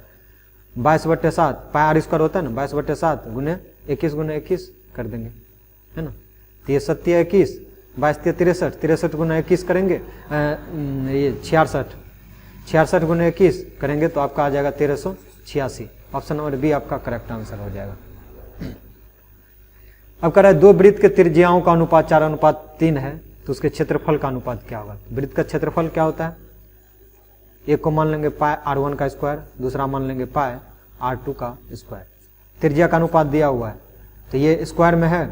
22/7, पाई आर स्क्वायर होता है ना, 22/7 गुने 21 गुने 21 कर देंगे है ना, तो ये 7 21, 22 63, 63 गुना 21 करेंगे, ये 66 गुने 21 करेंगे तो आपका आ जाएगा 1386। ऑप्शन नंबर बी आपका करेक्ट आंसर हो जाएगा। अब कह रहा है दो वृत्त के त्रिज्याओं का अनुपात 4:3 है, तो उसके क्षेत्रफल का अनुपात क्या होगा। वृत्त का क्षेत्रफल क्या होता है, एक को मान लेंगे पाई r1 का स्क्वायर, दूसरा मान लेंगे पाई r2 का स्क्वायर। त्रिज्या का अनुपात दिया हुआ है तो ये स्क्वायर में है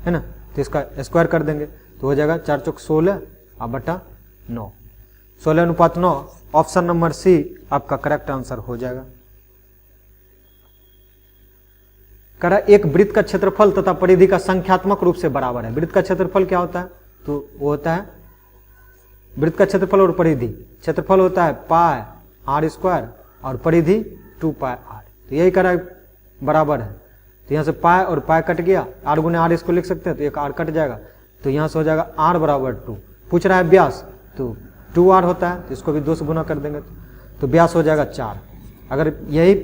ना, तो इसका स्क्वायर कर देंगे तो हो जाएगा 4 चौक 16 बटा 9, 16:9। ऑप्शन नंबर सी आपका करेक्ट आंसर हो जाएगा। कह रहा एक वृत्त का क्षेत्रफल तथा परिधि का संख्यात्मक रूप से बराबर है। वृत्त का क्षेत्रफल क्या होता है, तो वो होता है वृत्त का क्षेत्रफल और परिधि, क्षेत्रफल होता है पाई आर स्क्वायर और परिधि 2 पाई आर, तो यही कह रहा है बराबर है, तो यहाँ से पाई और पाई कट गया, आर गुने आर इसको लिख सकते हैं, तो एक आर कट जाएगा, तो यहाँ से हो जाएगा आर बराबर 2। पूछ रहा है व्यास, तो 2r होता है, तो इसको भी 2 से गुना कर देंगे तो व्यास हो जाएगा 4। अगर यही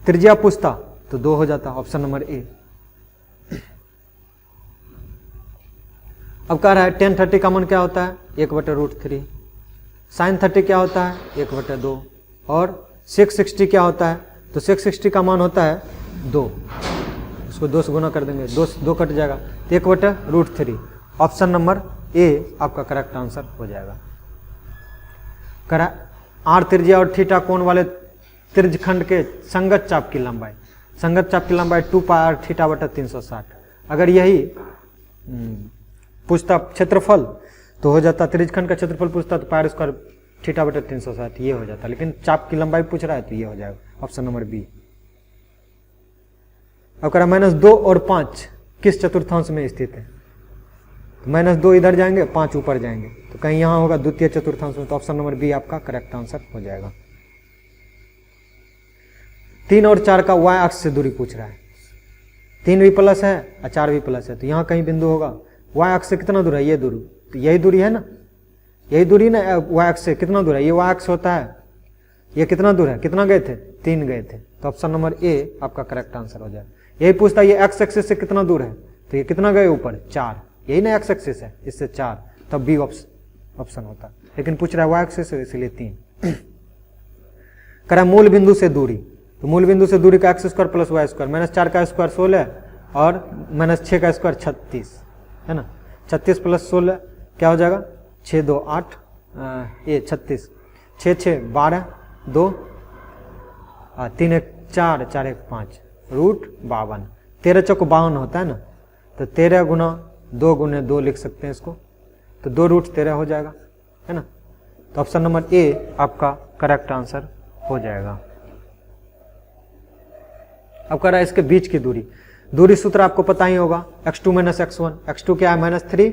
त्रिज्या पूछता तो 2 हो जाता, ऑप्शन नंबर ए। अब कह रहा है tan 30 का मान क्या होता है 1/√3, sin 30 क्या होता है 1/2, और sec 60 क्या होता है, तो sec 60 का मान होता है 2, उसको 2 से गुना कर देंगे, 2 कट जाएगा, तो 1/√3। ऑप्शन नंबर ए आपका करेक्ट आंसर हो जाएगा। कह रहा है आर त्रिज्या और थीटा कोण वाले त्रिज्यखंड के संगत चाप की लंबाई, संगत चाप की लंबाई 2 पाई आर थीटा बटा 360। अगर यही पूछता क्षेत्रफल तो हो जाता, त्रिज्यखंड का क्षेत्रफल पूछता तो पाई आर स्क्वायर थीटा बटा 360 ये हो जाता, लेकिन चाप की लंबाई पूछ रहा है तो ये हो जाएगा, ऑप्शन नंबर बी। अब कह रहा -2 और 5 किस चतुर्थांश में स्थित है, -2 इधर जाएंगे 5 ऊपर जाएंगे, तो कहीं यहां होगा द्वितीय चतुर्थांश में, तो ऑप्शन नंबर बी आपका करेक्ट आंसर हो जाएगा। 3 और 4 का y अक्ष से दूरी पूछ रहा है, 3 भी प्लस है और 4 भी प्लस है, तो यहां कहीं बिंदु होगा, y अक्ष से कितना दूर है, ये दूरी, तो यही दूरी है ना, यही दूरी ना y अक्ष से, कितना दूर है, ये y अक्ष होता है, ये कितना दूर है, कितना गए थे, 3 गए थे, तो ऑप्शन नंबर ए आपका करेक्ट आंसर हो जाएगा। यही पूछता है ये x एक्सिस से कितना दूर है, तो ये कितना गए ऊपर, 4, यही ना x एक्सिस है, इससे 4, तब बी ऑप्शन होता है, लेकिन पूछ रहा है y एक्सिस से, इसलिए 3। कह रहा है मूल बिंदु से दूरी, तो मूल बिंदु से दूरी का X square plus Y square, -4 का स्क्वायर 16 और -6 का स्क्वायर 36 है ना, 36 प्लस 16 क्या हो जाएगा, 6 2 8 ये 36, 6 6 12 2 3 1 4 4 1 5 √52, 13 चौक 52 होता है ना, तो 13 गुना 2 गुने 2 लिख सकते हैं इसको, तो 2√13 हो जाएगा है ना, तो ऑप्शन नंबर ए आपका करेक्ट आंसर हो जाएगा। अब कह रहा है इसके बीच की दूरी, दूरी सूत्र आपको पता ही होगा, x2 - x1, x2 क्या है -3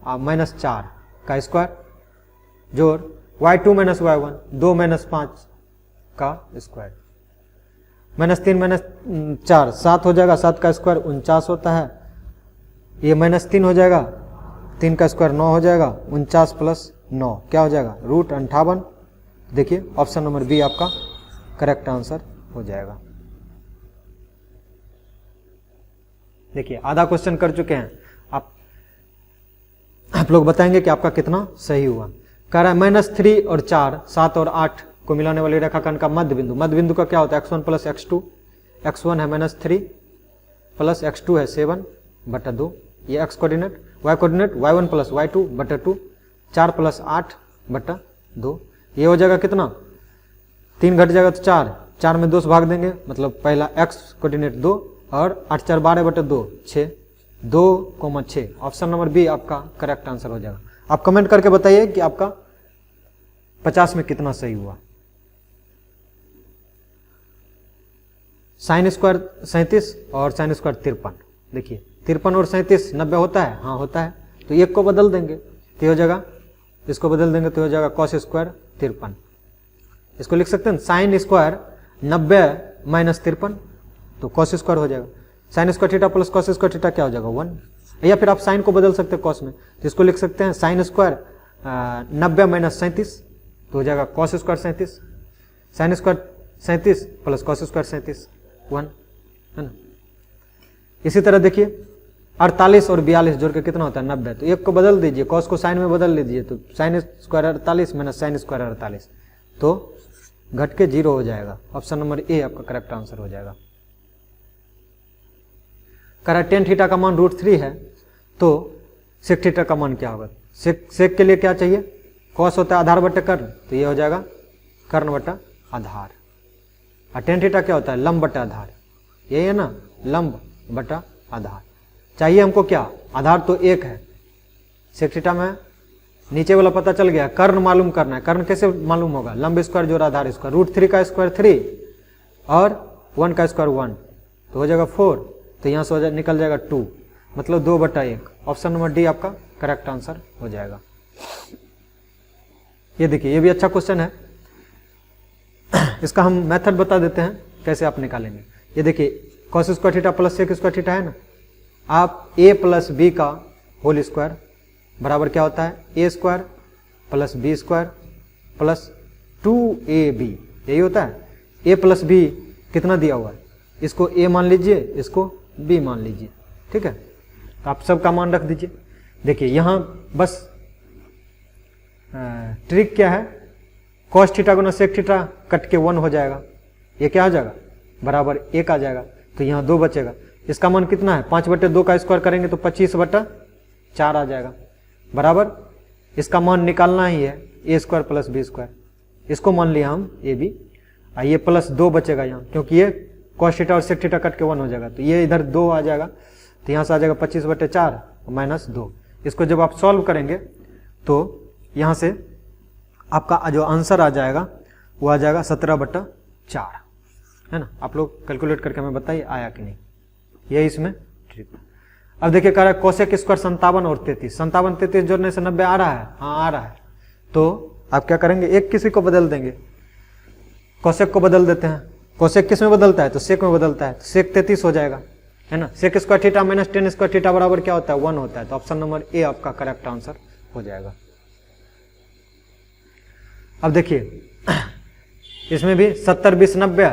-4 का स्क्वायर जोड़ y2 - y1 2 - 5 का स्क्वायर, -3 - 4 7 हो जाएगा, 7 का स्क्वायर 49 होता है, ये -3 हो जाएगा, 3 का स्क्वायर 9 हो जाएगा, 49 प्लस 9 क्या हो जाएगा, √58। देखिए ऑप्शन नंबर बी आपका करेक्ट आंसर हो जाएगा। देखिए आधा क्वेश्चन कर चुके हैं, आप लोग बताएंगे कि आपका कितना सही हुआ। कह रहा है -3 और 4 7 और 8 को मिलाने वाली रेखाखंड का मध्य बिंदु, मध्य बिंदु का क्या होता है, x1 प्लस x2, x1 है -3 प्लस x2 है 7/2, ये x coordinate, y coordinate y1 plus y2/2, 4 plus 8/2, ये हो जाएगा कितना, 3 घट जाएगा तो 4, 4 में 2 से भाग देंगे, मतलब पहला x कोऑर्डिनेट 2 और 8 4 12/2 6, 2,6, ऑप्शन नंबर बी आपका करेक्ट आंसर हो जाएगा। आप कमेंट करके बताइए कि आपका 50 में कितना सही हुआ। sin स्क्वायर 37 और sin स्क्वायर 53, देखिए 53 और 37 90 होता है, हाँ होता है, तो एक को बदल देंगे तो हो जाएगा, इसको बदल देंगे तो हो जाएगा cos स्क्वायर 53, इसको लिख सकते हैं sin स्क्वायर 90 - 53, तो cos स्क्वायर हो जाएगा, sin square theta plus cos square theta क्या हो जाएगा 1, या फिर आप sin को बदल सकते हैं cos में, तो इसको लिख सकते हैं sin स्क्वायर 90 - 37, तो हो जाएगा cos square 37, sin square 37 plus cos square 37 1 है ना। इसी तरह देखिए 48 और 42 जोड़ के कितना होता है 90, तो एक को बदल दीजिए, cos को sin में बदल लीजिए, तो sin स्क्वायर 48 - sin स्क्वायर 48, तो घट के 0 हो जाएगा, ऑप्शन नंबर ए आपका करेक्ट आंसर हो जाएगा। कह रहा है tan थीटा का मान √3 है, तो sec थीटा का मान क्या होगा, sec के लिए क्या चाहिए, cos होता है आधार बटे कर्ण, तो ये हो जाएगा कर्ण बटा आधार, और tan थीटा क्या होता है लंब बटा आधार, यही है ना, लंब बटा आधार। चाहिए हमको क्या, आधार तो 1 है, sec थीटा में नीचे वाला पता चल गया, कर्ण मालूम करना है, कर्ण कैसे मालूम होगा, लंब स्क्वायर जोड़ आधार स्क्वायर, √3 का स्क्वायर 3 और 1 का स्क्वायर 1, तो हो जाएगा 4, तो यहाँ से निकल जाएगा 2, मतलब 2/1, ऑप्शन नंबर डी आपका करेक्ट आंसर हो जाएगा। ये देखिए ये भी अच्छा क्वेश्चन है, इसका हम मेथड बता देते हैं कैसे आप निकालेंगे। ये देखिए cos square theta plus sec square theta है ना, आप a प्लस बी का होल स्क्वायर बराबर क्या होता है, a square plus B square plus 2ab, यही होता है। a प्लस बी कितना दिया हुआ है, इसको a मान लीजिए, इसको b मान लीजिए, ठीक है, तो आप सबका मान रख दीजिए। देखिए यहाँ बस ट्रिक क्या है, cos थीटा गुना sec थीटा कट के 1 हो जाएगा, ये क्या हो जाएगा बराबर 1 आ जाएगा, तो यहाँ 2 बचेगा, इसका मान कितना है 5/2 का स्क्वायर करेंगे तो 25/4 आ जाएगा, बराबर इसका मान निकालना ही है a square plus B square, इसको मान लिया हम ए बी, ये प्लस 2 बचेगा यहाँ, क्योंकि ये cos थीटा और sec थीटा कट के 1 हो जाएगा, तो ये इधर 2 आ जाएगा, तो यहाँ से आ जाएगा 25/4 -2। इसको जब आप सॉल्व करेंगे तो यहाँ से आपका जो आंसर आ जाएगा वो आ जाएगा 17/4, है ना। आप लोग कैलकुलेट करके हमें बताइए आया कि नहीं, यही इसमें ट्रिक। अब देखिए कह रहा है कोसेक स्क्वायर 57 और 33, 57 33 जोड़ने से 90 आ रहा है, हाँ आ रहा है, तो आप क्या करेंगे एक किसी को बदल देंगे, कोसेक को बदल देते हैं, कोसेक किस में बदलता है तो सेक में बदलता है, तो सेक 33 हो जाएगा, है ना। Sec square theta minus ten square theta बराबर क्या होता है 1 होता है, तो ऑप्शन नंबर ए आपका करेक्ट आंसर हो जाएगा। अब देखिए इसमें भी 70 20 90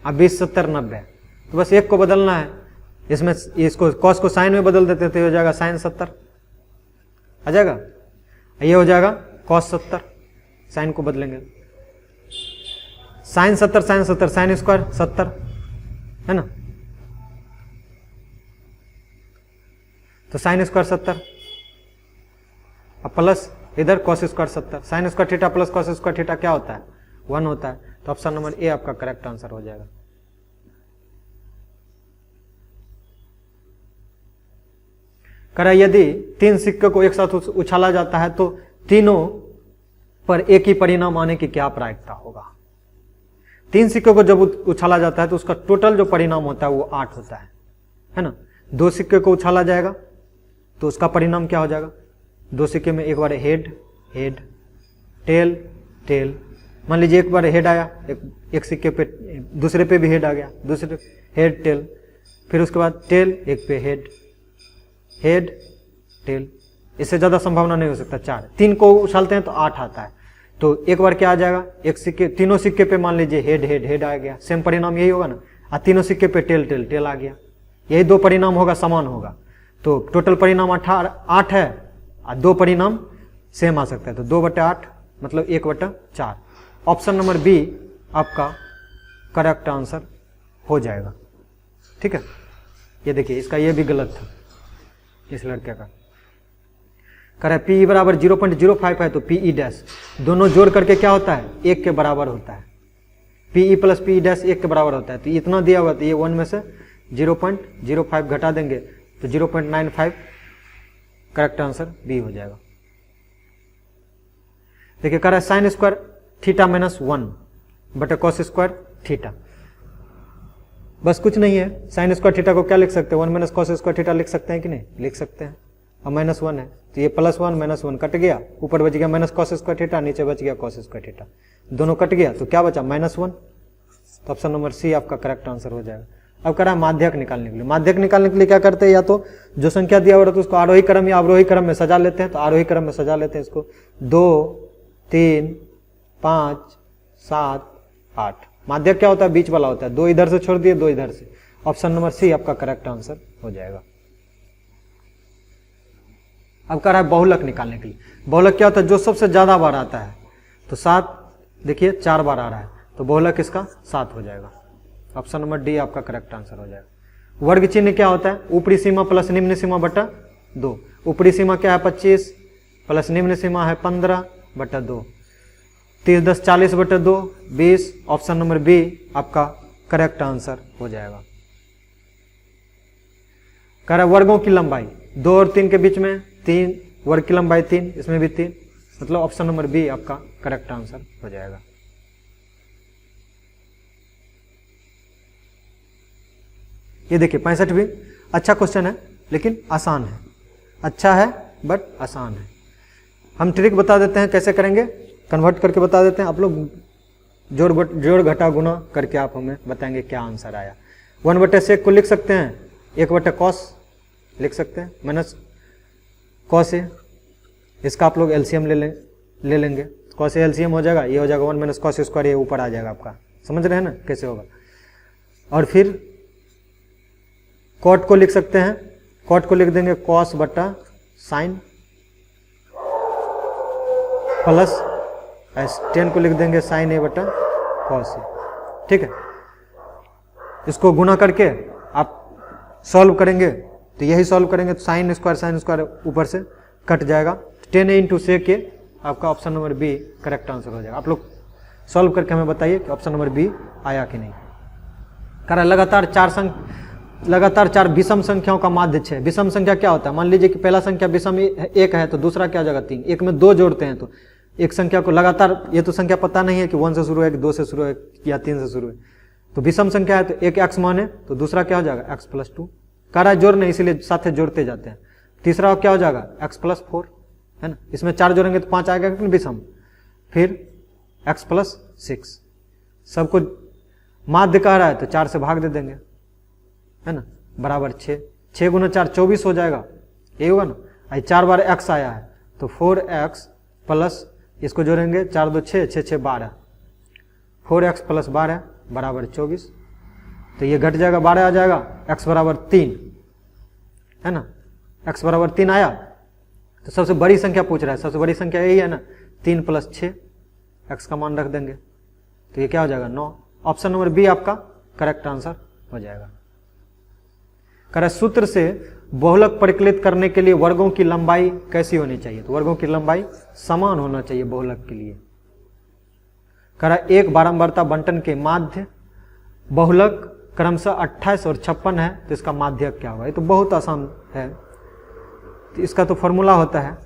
अब 20 70 90, तो बस एक को बदलना है। इसमें इसको कॉस को साइन में बदल देते तो ये हो जाएगा साइन 70 आ जाएगा, ये हो जाएगा कॉस 70, साइन को बदलेंगे साइन 70 साइन स्क्वायर 70 है ना, तो साइन स्क्वायर 70, अब प्लस इधर cos square 70, sine square theta plus cos square theta क्या होता है 1 होता है, तो ऑप्शन नंबर ए आपका करेक्ट आंसर हो जाएगा। करा यदि 3 सिक्के को एक साथ उछाला जाता है तो तीनों पर एक ही परिणाम आने की क्या प्रायिकता होगा। 3 सिक्के को जब उछाला जाता है तो उसका टोटल जो परिणाम होता है वो 8 होता है ना। 2 सिक्के को उछाला जाएगा तो उसका परिणाम क्या हो जाएगा, 2 सिक्के में एक बार हेड हेड टेल टेल, मान लीजिए एक बार हेड आया, एक सिक्के पे दूसरे पे भी हेड आ गया, दूसरे हेड टेल, फिर उसके बाद टेल, एक पे हेड हेड टेल, इससे ज्यादा संभावना नहीं हो सकता 4। 3 को उछालते हैं तो 8 आता है, तो एक बार क्या आ जाएगा, एक सिक्के तीनों सिक्के पे मान लीजिए हेड हेड हेड आ गया, सेम परिणाम यही होगा ना, और तीनों सिक्के पे टेल टेल टेल आ गया, यही 2 परिणाम होगा, समान होगा, तो टोटल परिणाम 8 है और 2 परिणाम सेम आ सकता है, तो 2/8 मतलब 1/4। ऑप्शन नंबर बी आपका करेक्ट आंसर हो जाएगा। ठीक है, ये देखिए इसका ये भी गलत था इस लड़के का। कह रहा है पी बराबर 0.05 है तो पीई डैश दोनों जोड़ करके क्या होता है 1 के बराबर होता है, पीई प्लस पीई डैश 1 के बराबर होता है, तो इतना दिया हुआ तो ये 1 में से 0.05 घटा देंगे तो 0.95, करेक्ट आंसर बी हो जाएगा। देखिए कह रहा है साइन स्क्वायर थीटा -1 बटे कॉस स्क्वायर थीटा, बस कुछ नहीं है, साइन स्क्वायर थीटा को क्या लिख सकते हैं 1 माइनस कॉस स्क्वायर थीटा लिख सकते हैं कि नहीं, लिख सकते हैं, अब -1 है तो ये +1 -1 कट गया, ऊपर बच गया माइनस कॉस स्क्वायर थीटा, नीचे बच गया कॉस स्क्वायर थीटा, दोनों कट गया तो क्या बचा -1, तो ऑप्शन नंबर सी आपका करेक्ट आंसर हो जाएगा। अब कह रहा है माध्यक निकालने के लिए, माध्यक निकालने के लिए क्या करते हैं, या तो जो संख्या दिया हुआ है तो उसको आरोही क्रम या अवरोही क्रम में सजा लेते हैं, तो आरोही क्रम में सजा लेते हैं इसको 2 3 5 7 8, माध्यक क्या होता है बीच वाला होता है, 2 इधर से छोड़ दिए 2 इधर से, ऑप्शन नंबर सी आपका करेक्ट आंसर हो जाएगा। अब कह रहा है बहुलक निकालने के लिए, बहुलक क्या होता है जो सबसे ज्यादा बार आता है, तो 7 देखिए 4 बार आ रहा है तो बहुलक इसका 7 हो जाएगा, ऑप्शन नंबर डी आपका करेक्ट आंसर हो जाएगा। वर्ग चिन्ह क्या होता है ऊपरी सीमा प्लस निम्न सीमा बटा 2, ऊपरी सीमा क्या है 25 प्लस निम्न सीमा है 15/2, 30 10 40/2 20, ऑप्शन नंबर बी आपका करेक्ट आंसर हो जाएगा। कह रहा है वर्गों की लंबाई 2 और 3 के बीच में 3, वर्ग की लंबाई 3, इसमें भी 3, मतलब ऑप्शन नंबर बी आपका करेक्ट आंसर हो जाएगा। ये देखिए 65 भी अच्छा क्वेश्चन है लेकिन आसान है, अच्छा है बट आसान है। हम ट्रिक बता देते हैं कैसे करेंगे, कन्वर्ट करके बता देते हैं, आप लोग जोड़ घटा गुना करके आप हमें बताएंगे क्या आंसर आया। 1/sec को लिख सकते हैं 1/cos लिख सकते हैं, माइनस cos a, इसका आप लोग एलसीएम ले लेंगे, cos a एलसीएम हो जाएगा, ये हो जाएगा 1 माइनस कॉस स्क्वायर, ये ऊपर आ जाएगा आपका, समझ रहे हैं ना कैसे होगा। और फिर कॉट को लिख सकते हैं, कॉट को लिख देंगे cos बटा साइन, प्लस tan को लिख देंगे sin a बटा cos a, ठीक है। इसको गुना करके आप सॉल्व करेंगे तो यही सॉल्व करेंगे तो साइन स्क्वायर ऊपर से कट जाएगा, tan a × sec a आपका option number B correct answer हो जाएगा। आप लोग सॉल्व करके हमें बताइए कि ऑप्शन नंबर बी आया कि नहीं। कह रहा लगातार 4 विषम संख्याओं का माध्य 6, विषम संख्या क्या होता है, मान लीजिए कि पहला संख्या विषम 1 है तो दूसरा क्या हो जाएगा 3, एक में 2 जोड़ते हैं तो एक संख्या को लगातार, ये तो संख्या पता नहीं है कि 1 से शुरू है कि 2 से शुरू है या 3 से शुरू है, तो विषम संख्या है तो एक x माने तो दूसरा क्या हो जाएगा x + 2, कह रहा है जोड़ने इसीलिए साथ जोड़ते जाते हैं, तीसरा क्या हो जाएगा x + 4 है ना, इसमें 4 जोड़ेंगे तो 5 आएगा लेकिन विषम, फिर x + 6, सबको माध्य कह रहा है तो 4 से भाग दे देंगे है ना, बराबर 6, 6 × 4 24 हो जाएगा, यही होगा ना। 4 बार x आया है तो 4x + इसको जोड़ेंगे 4 2 6 6 6 12, 4x + 12 बराबर 24। तो ये घट जाएगा 12 आ जाएगा, x बराबर 3 है ना, x बराबर 3 आया। तो सबसे बड़ी संख्या पूछ रहा है, सबसे बड़ी संख्या यही है ना, 3 + 6, x का मान रख देंगे तो ये क्या हो जाएगा 9। ऑप्शन नंबर बी आपका करेक्ट आंसर हो जाएगा। कह रहा सूत्र से बहुलक परिकलित करने के लिए वर्गों की लंबाई कैसी होनी चाहिए, तो वर्गों की लंबाई समान होना चाहिए बहुलक के लिए। कह रहा एक बारंबारता बंटन के माध्य बहुलक क्रमशः 28 और 56 है, तो इसका माध्य क्या होगा, ये तो बहुत आसान है। तो इसका तो फॉर्मूला होता है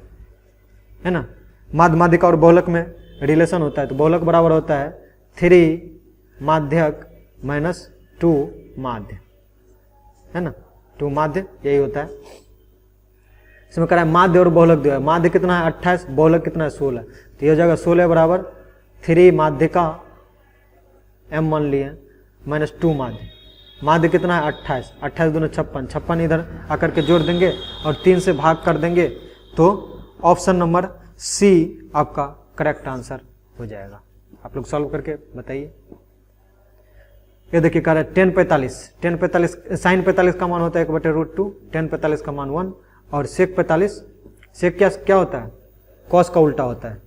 ना, माध्य माध्यिका और बहुलक में रिलेशन होता है। तो बहुलक बराबर होता है 3 माध्यक माइनस 2 माध्य, है ना, 2 माध्य यही होता है। इसमें कह रहा है माध्य और बहुलक दिया है, माध्य कितना है 28, बहुलक कितना है 16, तो ये हो जाएगा 16 बराबर 3 माध्यिका m मान लिए माइनस 2 माध्य। माध्य कितना है 28, 28 दूनी 56, 56 इधर आकर के जोड़ देंगे और 3 से भाग कर देंगे, तो ऑप्शन नंबर सी आपका करेक्ट आंसर हो जाएगा। आप लोग सॉल्व करके बताइए। ये देखिए कह रहा है 10 45, साइन 45 का मान होता है 1/√2, 10 45 का मान 1, और सेक 45, सेक क्या होता है, कॉस का उल्टा होता है,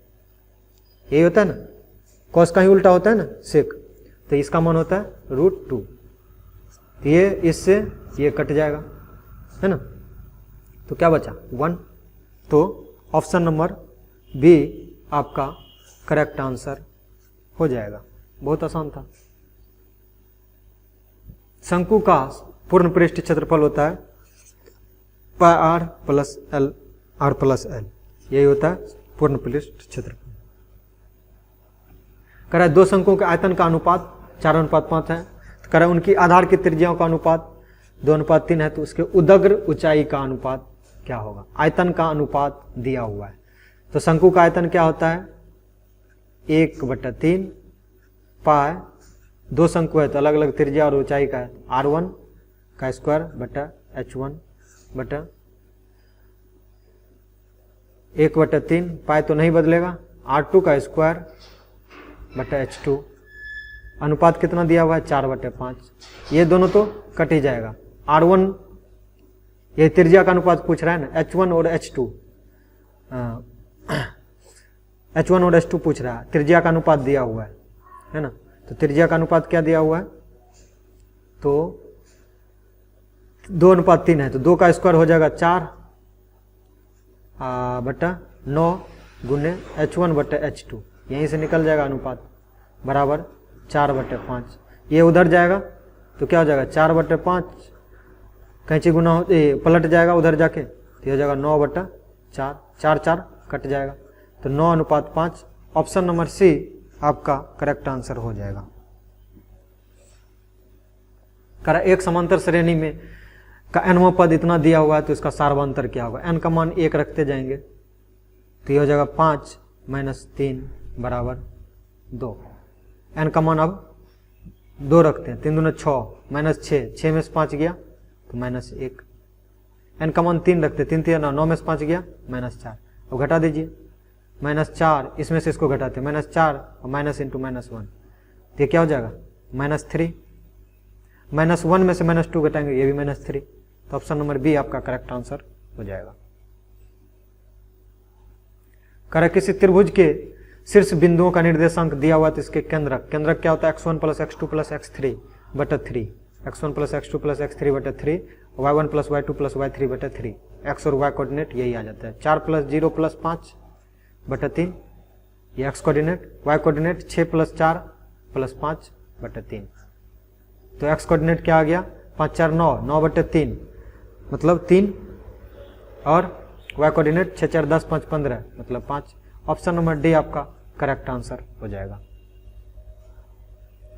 यही होता है ना, कॉस का ही उल्टा होता है ना सेक, तो इसका मान होता है √2। ये इससे ये कट जाएगा, है ना, तो क्या बचा 1। तो ऑप्शन नंबर बी आपका करेक्ट आंसर हो जाएगा। बहुत आसान था। शंकु का पूर्ण पृष्ठ क्षेत्रफल होता है πr + l r + l, यही होता है पूर्ण पृष्ठ क्षेत्रफल। कह रहा है दो शंकुओं के आयतन का अनुपात 4:5 है। तो कह रहा है उनकी आधार की त्रिज्याओं का अनुपात 2:3 है, तो उसके उदग्र ऊंचाई का अनुपात क्या होगा। आयतन का अनुपात दिया हुआ है, तो शंकु का आयतन क्या होता है 1/3 पाई, दो शंकु है तो अलग अलग त्रिज्या और ऊंचाई का है, r1 का स्क्वायर बटा h1 बटा 1/3 पाई तो नहीं बदलेगा, r2 का स्क्वायर बटा h2। अनुपात कितना दिया हुआ है 4/5, ये दोनों तो कट ही जाएगा। r1 ये त्रिज्या का अनुपात पूछ रहा है ना, h1 और h2, h1 और h2 पूछ रहा है, त्रिज्या का अनुपात दिया हुआ है ना, तो त्रिज्या का अनुपात क्या दिया हुआ है, तो 2:3 है, तो 2 का स्क्वायर हो जाएगा 4 बटा 9 गुने h1 बटा h2, यहीं से निकल जाएगा अनुपात बराबर 4/5। ये उधर जाएगा तो क्या हो जाएगा 4/5, कैंची गुना पलट जाएगा उधर जाके, तो हो जाएगा 9/4, 4 कट जाएगा, तो 9:5। ऑप्शन नंबर सी आपका करेक्ट आंसर हो जाएगा। करा एक समांतर श्रेणी में का nवां पद इतना दिया हुआ है, तो इसका सार्वंतर क्या होगा, n का मान 1 रखते जाएंगे, तो ये हो जाएगा 5 - 3 बराबर 2। n का मान अब 2 रखते हैं, 3 दूना 6 -6, 6 में से 5 गया तो -1। n का मान 3 रखते, 3 3 9 में से 5 गया -4। अब घटा दीजिए, -4 इसमें से इसको घटाते, -4 और माइनस इंटू -1, तो ये क्या हो जाएगा -3। -1 में से -2 घटाएंगे, ये भी -3, तो ऑप्शन नंबर बी आपका करेक्ट आंसर हो जाएगा। करें किसी त्रिभुज के शीर्ष बिंदुओं का निर्देशांक दिया हुआ, तो इसके केंद्रक क्या होता है x1 + x2 + x3 बटा 3, x1 + x2 + x3 बटा 3, y1 + y2 + y3 बटा 3, x और y कोऑर्डिनेट यही आ जाता है। 4 + 0 + 5 बटा 3, ये x कोऑर्डिनेट, y कोऑर्डिनेट 6 + 4 + 5 बटा 3, तो x कोऑर्डिनेट क्या आ गया 5 4 9, 9/3 मतलब 3, और y कोऑर्डिनेट 6 4 10 5 15 मतलब 5। ऑप्शन नंबर डी आपका करेक्ट आंसर हो जाएगा।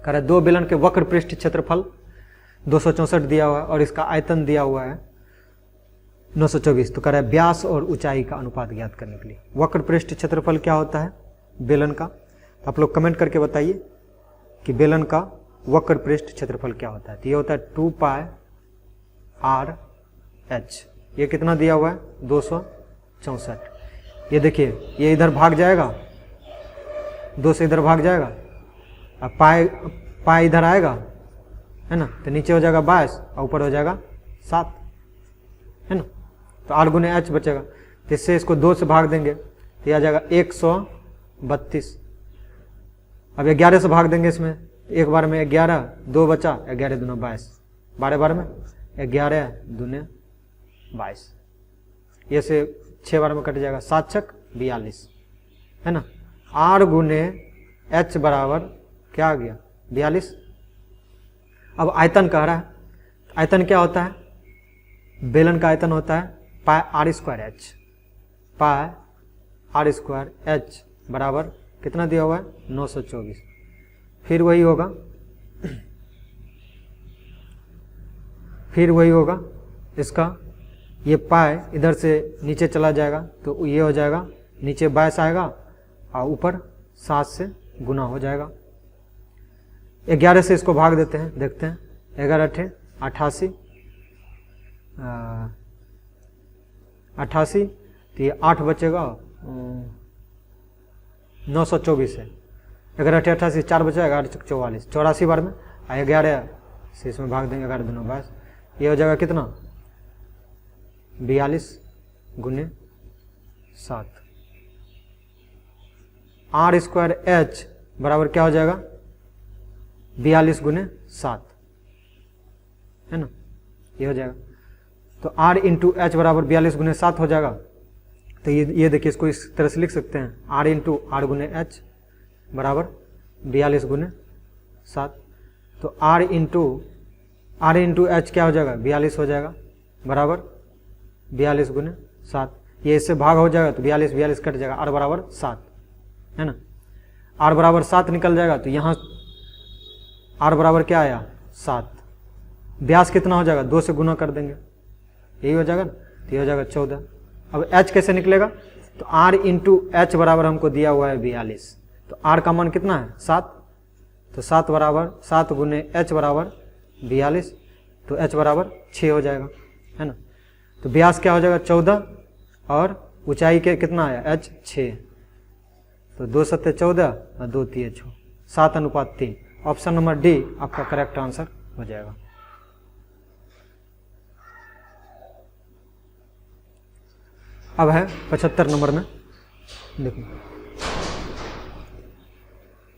कह रहा है दो बेलन के वक्र पृष्ठ क्षेत्रफल 264 दिया हुआ है और इसका आयतन दिया हुआ है 924, तो कह रहा है व्यास और ऊंचाई का अनुपात ज्ञात करने के लिए वक्र पृष्ठ क्षेत्रफल क्या होता है बेलन का, तो आप लोग कमेंट करके बताइए कि बेलन का वक्र पृष्ठ क्षेत्रफल क्या होता है। तो ये होता है 2πr/h, ये कितना दिया हुआ है 264। ये देखिए ये इधर भाग जाएगा 2 से इधर भाग जाएगा, अब पाई इधर आएगा है ना, तो नीचे हो जाएगा 22 और ऊपर हो जाएगा 7 है ना। तो 8 गुने h बचेगा, तो इससे इसको 2 से भाग देंगे तो आ जाएगा 132। अब 11 से भाग देंगे इसमें, एक बार में 11, 2 बचा, 11 दूना 22, 12 बार में 11 दूने 22, ये से 6 बार में कट जाएगा, 7 छक 42 है ना। 8 गुने h बराबर क्या आ गया 42। अब आयतन कह रहा है, आयतन क्या होता है, बेलन का आयतन होता है pi r square h, pi r square h बराबर कितना दिया हुआ है 924। फिर वही होगा इसका, ये पाई इधर से नीचे चला जाएगा तो ये हो जाएगा, नीचे 22 आएगा और ऊपर 7 से गुना हो जाएगा। 11 से इसको भाग देते हैं, देखते हैं, 11 अठे 88, 88 तो ये 8 बचेगा, 924 है, 11 अठे 88, 4 बचेगा, 11 चक 44, 84 बार में, 11 से इसमें भाग देंगे, 11 दूना 22, ये हो जाएगा कितना 42 गुने 7। आर स्क्वायर एच बराबर क्या हो जाएगा 42 गुने 7 है ना, ये हो जाएगा। तो R इंटू एच बराबर 42 गुने 7 हो जाएगा। तो ये देखिए, इसको इस तरह से लिख सकते हैं, R इंटू आर गुने एच बराबर 42 गुने 7। तो R इंटू एच क्या हो जाएगा 42 हो जाएगा, बराबर 42 गुने 7। ये इससे भाग हो जाएगा तो 42 कट जाएगा, R बराबर 7 है ना। R बराबर 7 निकल जाएगा तो यहाँ R बराबर क्या आया 7। व्यास कितना हो जाएगा 2 से गुना कर देंगे, यही हो जाएगा ना, तो ये हो जाएगा 14। अब h कैसे निकलेगा, तो R इंटू एच बराबर हमको दिया हुआ है 42, तो R का मान कितना है 7, तो 7 बराबर 7 गुने h बराबर 42, तो h बराबर 6 हो जाएगा है ना। तो व्यास क्या हो जाएगा 14 और ऊंचाई के कितना आया h 6, तो 2 सत्ते 14 और 2 तिये 6, 7:3। ऑप्शन नंबर डी आपका करेक्ट आंसर हो जाएगा। अब है 75 नंबर में, देखो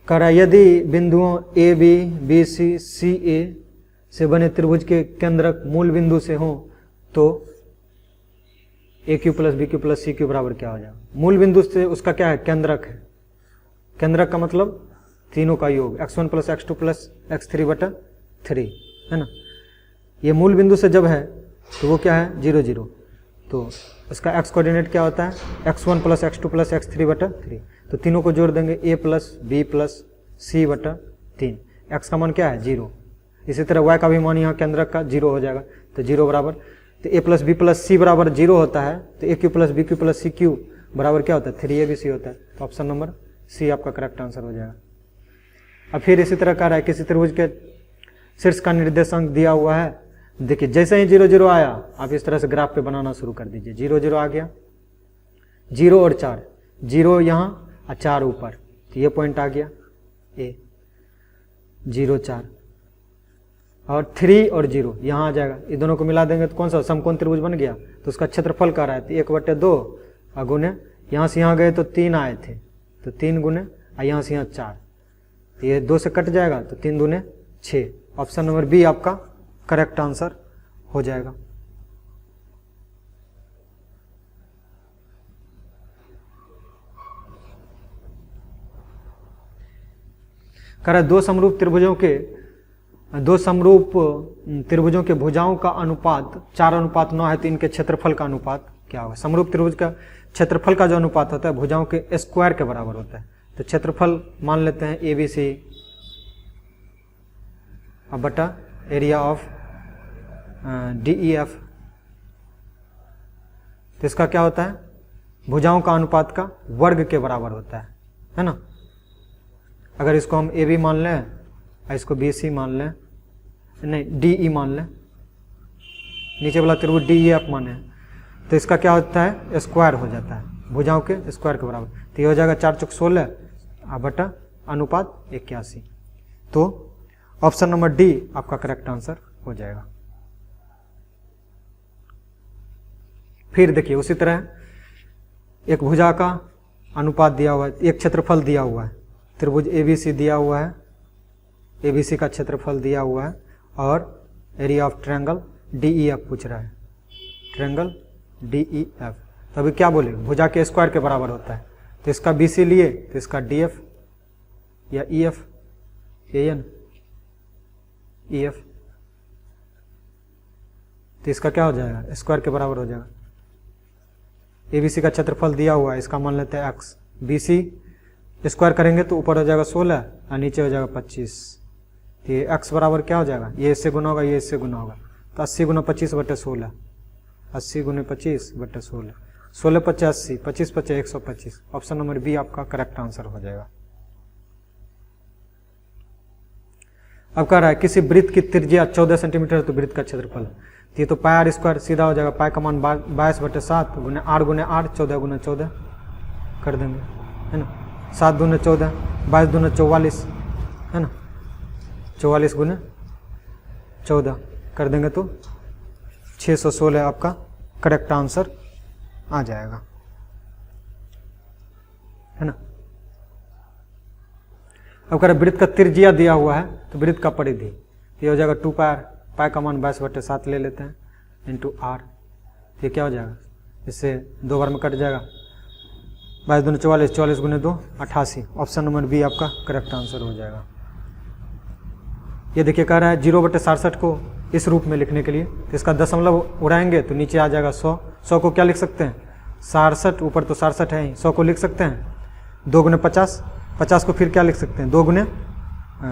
कह रहा है यदि बिंदुओं ए बी बी सी सी ए से बने त्रिभुज के केंद्रक मूल बिंदु से हो तो a q plus b q plus c q बराबर क्या हो जाएगा। मूल बिंदु से उसका क्या है केंद्रक है, केंद्रक का मतलब तीनों का योग, x1 plus x2 plus x3 बटा 3 है ना। ये मूल बिंदु से जब है तो वो क्या है 0 0, तो इसका x कोऑर्डिनेट क्या होता है x1 plus x2 plus x3 बटा 3, तो तीनों को जोड़ देंगे a प्लस बी प्लस सी बटा 3, x का मान क्या है 0। इसी तरह y का भी मान यहाँ केंद्रक का 0 हो जाएगा, तो 0 बराबर, तो a plus b plus c बराबर 0 होता है, तो a q plus b q plus c q बराबर क्या होता है 3abc होता है। तो ऑप्शन नंबर सी आपका करेक्ट आंसर हो जाएगा। अब फिर इसी तरह कह रहा है किसी त्रिभुज के शीर्ष का निर्देशांक दिया हुआ है, देखिए जैसे ही 0 0 आया आप इस तरह से ग्राफ पे बनाना शुरू कर दीजिए। 0 0 आ गया, 0 और 4, 0 यहाँ और 4 ऊपर, तो ये पॉइंट आ गया ए, 0 4 और 3 और 0 यहाँ आ जाएगा, ये दोनों को मिला देंगे तो कौन सा समकोण त्रिभुज बन गया। तो उसका क्षेत्रफल कह रहा है, तो 1/2 और गुने यहाँ से यहाँ गए तो 3 आए थे, तो 3 गुने और यहाँ से यहाँ 4, तो ये 2 से कट जाएगा, तो 3 दूने 6। ऑप्शन नंबर बी आपका करेक्ट आंसर हो जाएगा। कह रहा है दो समरूप त्रिभुजों के भुजाओं का अनुपात 4:9 है, तो इनके क्षेत्रफल का अनुपात क्या होगा। समरूप त्रिभुज का क्षेत्रफल का जो अनुपात होता है भुजाओं के स्क्वायर के बराबर होता है। तो क्षेत्रफल मान लेते हैं ABC बटा एरिया ऑफ DEF, तो इसका क्या होता है भुजाओं का अनुपात का वर्ग के बराबर होता है ना। अगर इसको हम AB मान लें और इसको BC मान लें, नहीं DE मान लें, नीचे वाला त्रिभुज DEF माने, तो इसका क्या होता है स्क्वायर हो जाता है, भुजाओं के स्क्वायर के बराबर। तो ये हो जाएगा 4 चौक 16 बटा अनुपात 81। तो ऑप्शन नंबर डी आपका करेक्ट आंसर हो जाएगा। फिर देखिए उसी तरह एक भुजा का अनुपात दिया हुआ है, एक क्षेत्रफल दिया हुआ है, त्रिभुज एबीसी दिया हुआ है, एबीसी का क्षेत्रफल दिया हुआ है और एरिया ऑफ ट्रायंगल डीईएफ पूछ रहा है, ट्रायंगल डीईएफ। तो अभी क्या बोले, भुजा के स्क्वायर के बराबर होता है, तो इसका बीसी लिए तो इसका डीएफ या ईएफ, एएन ईएफ, तो इसका क्या हो जाएगा, स्क्वायर के बराबर हो जाएगा। एबीसी का क्षेत्रफल दिया हुआ है, इसका मान लेते हैं एक्स, बीसी स्क्वायर करेंगे तो ऊपर हो जाएगा 16 और नीचे हो जाएगा 25। तो ये एक्स बराबर क्या हो जाएगा, ये इससे गुना होगा, ये इससे गुना होगा, तो 80 गुना 25 बटे 16, 80 गुना 25 बटे 16, 16 × 80, 25 × 5 125। ऑप्शन नंबर बी आपका करेक्ट आंसर हो जाएगा। अब कह रहा है किसी वृत्त की त्रिज्या 14 सेंटीमीटर है तो वृत्त का क्षेत्रफल, ये तो पाई आर स्क्वायर सीधा हो जाएगा, पाई का मान 22/7 गुने 8 × 8 14 × 14 कर देंगे, है ना, 7 दूने 14, 22 दूने 44, है ना, 44 गुने 14 कर देंगे तो 616 आपका करेक्ट आंसर आ जाएगा, है ना। अब कह रहे वृत्त का त्रिज्या दिया हुआ है तो वृत्त का परिधि, ये हो जाएगा 2 पाई, पाई का मान 22/7 ले लेते हैं इंटू आर, ये क्या हो जाएगा, इससे 2 बार में कट जाएगा, 22 दूने 44, 44 गुने 2 88। ऑप्शन नंबर बी आपका करेक्ट आंसर हो जाएगा। ये देखिए कह रहा है 0/67 को इस रूप में लिखने के लिए, तो इसका दशमलव उड़ाएंगे तो नीचे आ जाएगा 100, 100 को क्या लिख सकते हैं 67, ऊपर तो 67 है ही, 100 को लिख सकते हैं 2 गुने 50, 50 को फिर क्या लिख सकते हैं 2 गुने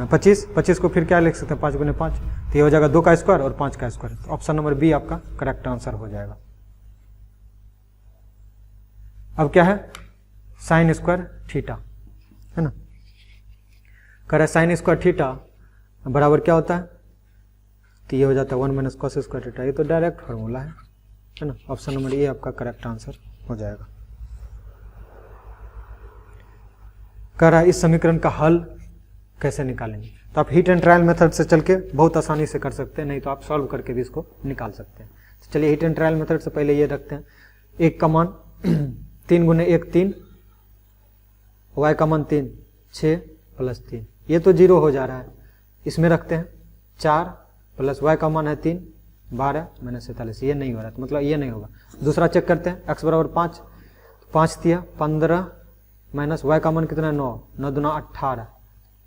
25, 25 को फिर क्या लिख सकते हैं 5 गुने 5, तो ये हो जाएगा 2 का स्क्वायर और 5 का स्क्वायर। तो ऑप्शन नंबर बी आपका करेक्ट आंसर हो जाएगा। अब क्या है, साइन स्क्वायर थीटा, है ना, कह रहा है साइन स्क्वायर थीटा बराबर क्या होता है, तो ये हो जाता है 1 - cos स्क्वायर थीटा, ये तो डायरेक्ट फार्मूला है ना। ऑप्शन नंबर ए आपका करेक्ट आंसर हो जाएगा। कह रहा है इस समीकरण का हल कैसे निकालेंगे, तो आप हिट एंड ट्रायल मेथड से चल के बहुत आसानी से कर सकते हैं, नहीं तो आप सॉल्व करके भी इसको निकाल सकते हैं। तो चलिए हिट एंड ट्रायल मेथड से पहले ये रखते हैं, एक का मान 3 गुने 1 3, वाई का मान 3 6 + 3, ये तो 0 हो जा रहा है, इसमें रखते हैं 4 प्लस वाई का मान है 3 12 - 47, ये नहीं हो रहा, तो मतलब ये नहीं होगा। दूसरा चेक करते हैं, x बराबर 5, 5 दिया 15 माइनस वाई का मान कितना है 9, 9 दूना 18